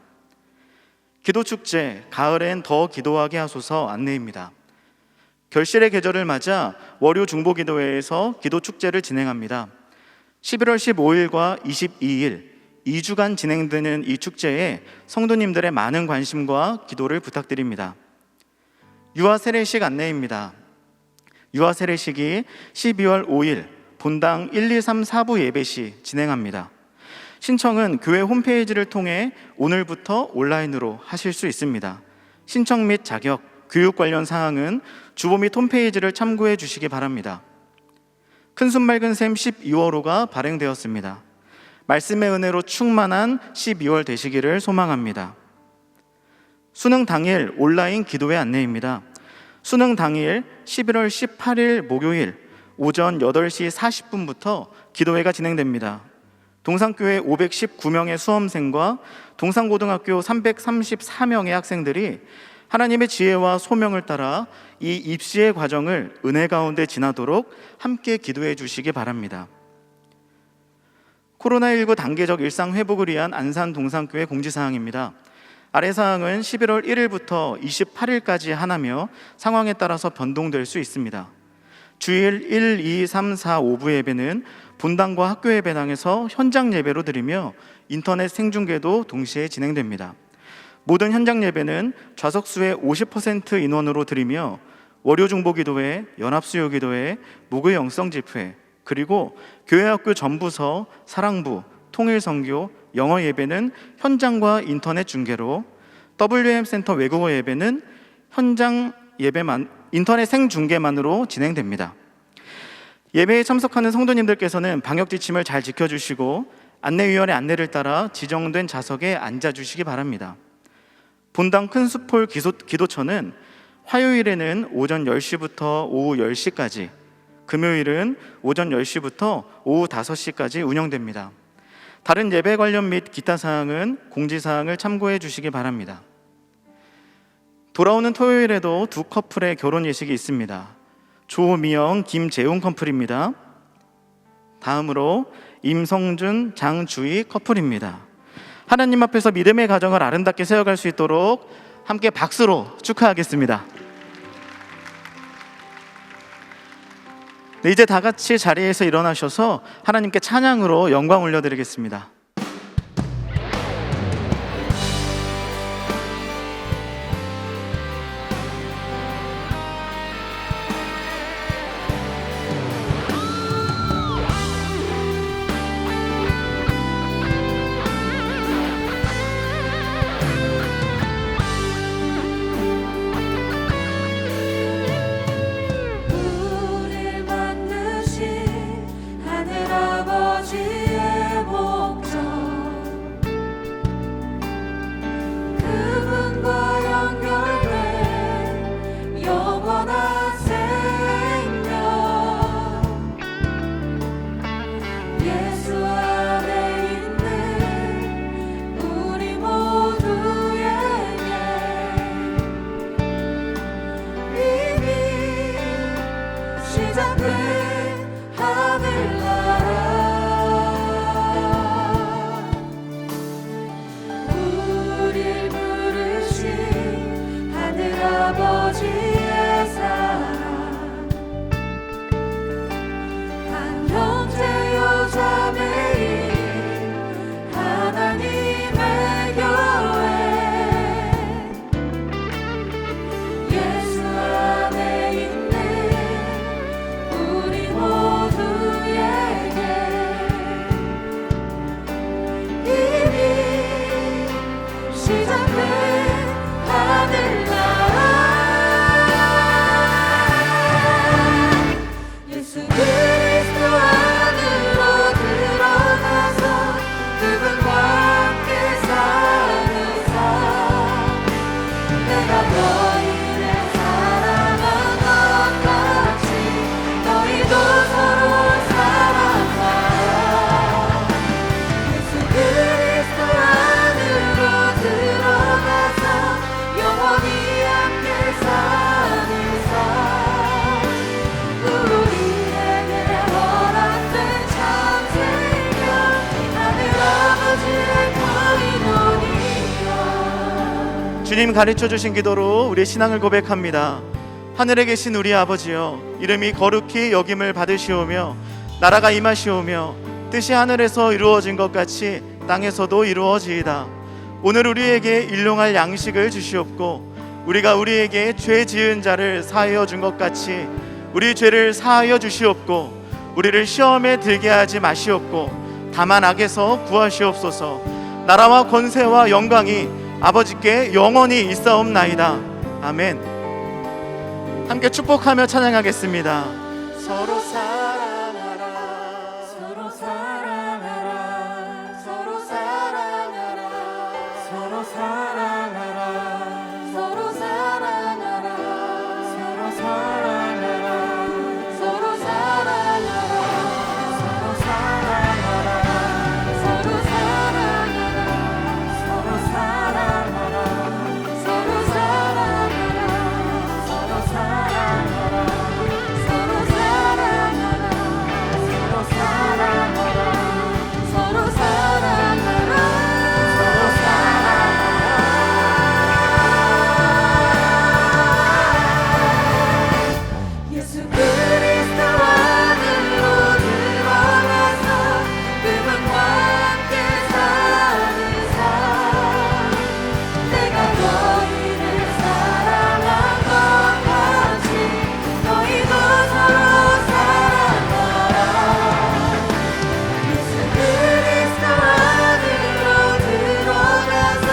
기도축제, 가을엔 더 기도하게 하소서 안내입니다. 결실의 계절을 맞아 월요 중보기도회에서 기도축제를 진행합니다. 11월 15일과 22일 2주간 진행되는 이 축제에 성도님들의 많은 관심과 기도를 부탁드립니다. 유아 세례식 안내입니다. 유아 세례식이 12월 5일 본당 1, 2, 3, 4부 예배 시 진행합니다. 신청은 교회 홈페이지를 통해 오늘부터 온라인으로 하실 수 있습니다. 신청 및 자격, 교육 관련 사항은 주보 및 홈페이지를 참고해 주시기 바랍니다. 큰순 맑은 샘 12월호가 발행되었습니다. 말씀의 은혜로 충만한 12월 되시기를 소망합니다. 수능 당일 온라인 기도회 안내입니다. 수능 당일 11월 18일 목요일 오전 8시 40분부터 기도회가 진행됩니다. 동산교회 519명의 수험생과 동산고등학교 334명의 학생들이 하나님의 지혜와 소명을 따라 이 입시의 과정을 은혜 가운데 지나도록 함께 기도해 주시기 바랍니다. 코로나19 단계적 일상 회복을 위한 안산 동산교회 공지사항입니다. 아래 사항은 11월 1일부터 28일까지 하나며 상황에 따라서 변동될 수 있습니다. 주일 1, 2, 3, 4, 5부 예배는 본당과 학교 예배당에서 현장 예배로 드리며 인터넷 생중계도 동시에 진행됩니다. 모든 현장 예배는 좌석수의 50% 인원으로 드리며 월요중보기도회, 연합수요기도회, 목요 영성집회, 그리고 교회학교 전부서, 사랑부, 통일선교, 영어 예배는 현장과 인터넷 중계로, WM센터 외국어 예배는 현장 예배만, 인터넷 생중계만으로 진행됩니다. 예배에 참석하는 성도님들께서는 방역 지침을 잘 지켜주시고 안내위원의 안내를 따라 지정된 좌석에 앉아주시기 바랍니다. 본당 큰수폴 기도처는 화요일에는 오전 10시부터 오후 10시까지, 금요일은 오전 10시부터 오후 5시까지 운영됩니다. 다른 예배 관련 및 기타 사항은 공지사항을 참고해 주시기 바랍니다. 돌아오는 토요일에도 두 커플의 결혼 예식이 있습니다. 조미영, 김재웅 커플입니다. 다음으로 임성준, 장주희 커플입니다. 하나님 앞에서 믿음의 가정을 아름답게 세워갈 수 있도록 함께 박수로 축하하겠습니다. 네, 이제 다 같이 자리에서 일어나셔서 하나님께 찬양으로 영광 올려드리겠습니다. 우릴 만드신 하늘 아버지의 목자 주님 가르쳐 주신 기도로 우리의 신앙을 고백합니다. 하늘에 계신 우리 아버지여, 이름이 거룩히 여김을 받으시오며 나라가 임하시오며 뜻이 하늘에서 이루어진 것 같이 땅에서도 이루어지이다. 오늘 우리에게 일용할 양식을 주시옵고 우리가 우리에게 죄 지은 자를 사하여 준 것 같이 우리 죄를 사하여 주시옵고 우리를 시험에 들게 하지 마시옵고 다만 악에서 구하시옵소서. 나라와 권세와 영광이 아버지께 영원히 있사옵나이다. 아멘. 함께 축복하며 찬양하겠습니다. 서로 사랑하라, 서로 사랑하라, 서로 사랑하라, 서로 사랑하라, 서로 사랑하라, 서로 사랑하라, 서로 사랑하라, 서로 사랑하라, 서로 사랑하라, 서로 사랑하라, 서로 사랑하라, 서로 사랑하라, 서로 사랑하라, 서로 사랑하라, 서로 사랑하라, 서로 사랑하라. 예수 그리스도와 안으로 들어가서 그분과 함께 사는 삶, 내가 너희를 사랑한 것 같이 너희도 서로 사랑하라. 예수 그리스도와 안으로 들어가서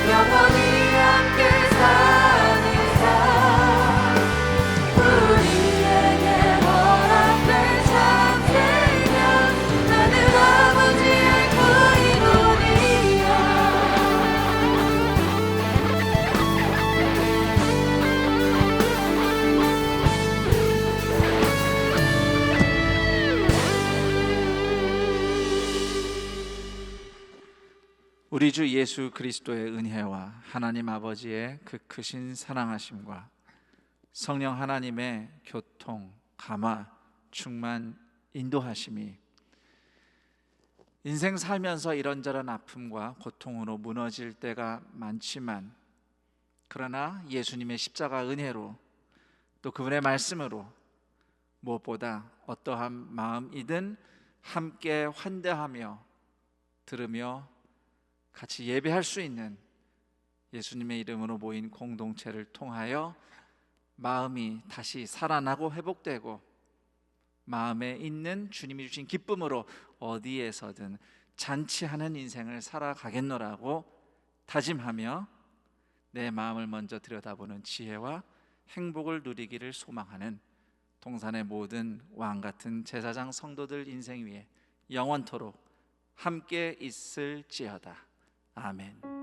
영원히 함께 사는 삶, 우리에게 허락된 참생명, 하늘 아버지의 구이노니라. 우리 주 예수 그리스도의 은혜와 하나님 아버지의 그 크신 사랑하심과 성령 하나님의 교통, 감화, 충만, 인도하심이 인생 살면서 이런저런 아픔과 고통으로 무너질 때가 많지만, 그러나 예수님의 십자가 은혜로 또 그분의 말씀으로 무엇보다 어떠한 마음이든 함께 환대하며 들으며 같이 예배할 수 있는 예수님의 이름으로 모인 공동체를 통하여 마음이 다시 살아나고 회복되고 마음에 있는 주님이 주신 기쁨으로 어디에서든 잔치하는 인생을 살아가겠노라고 다짐하며 내 마음을 먼저 들여다보는 지혜와 행복을 누리기를 소망하는 동산의 모든 왕같은 제사장 성도들 인생 위에 영원토록 함께 있을지어다. 아멘.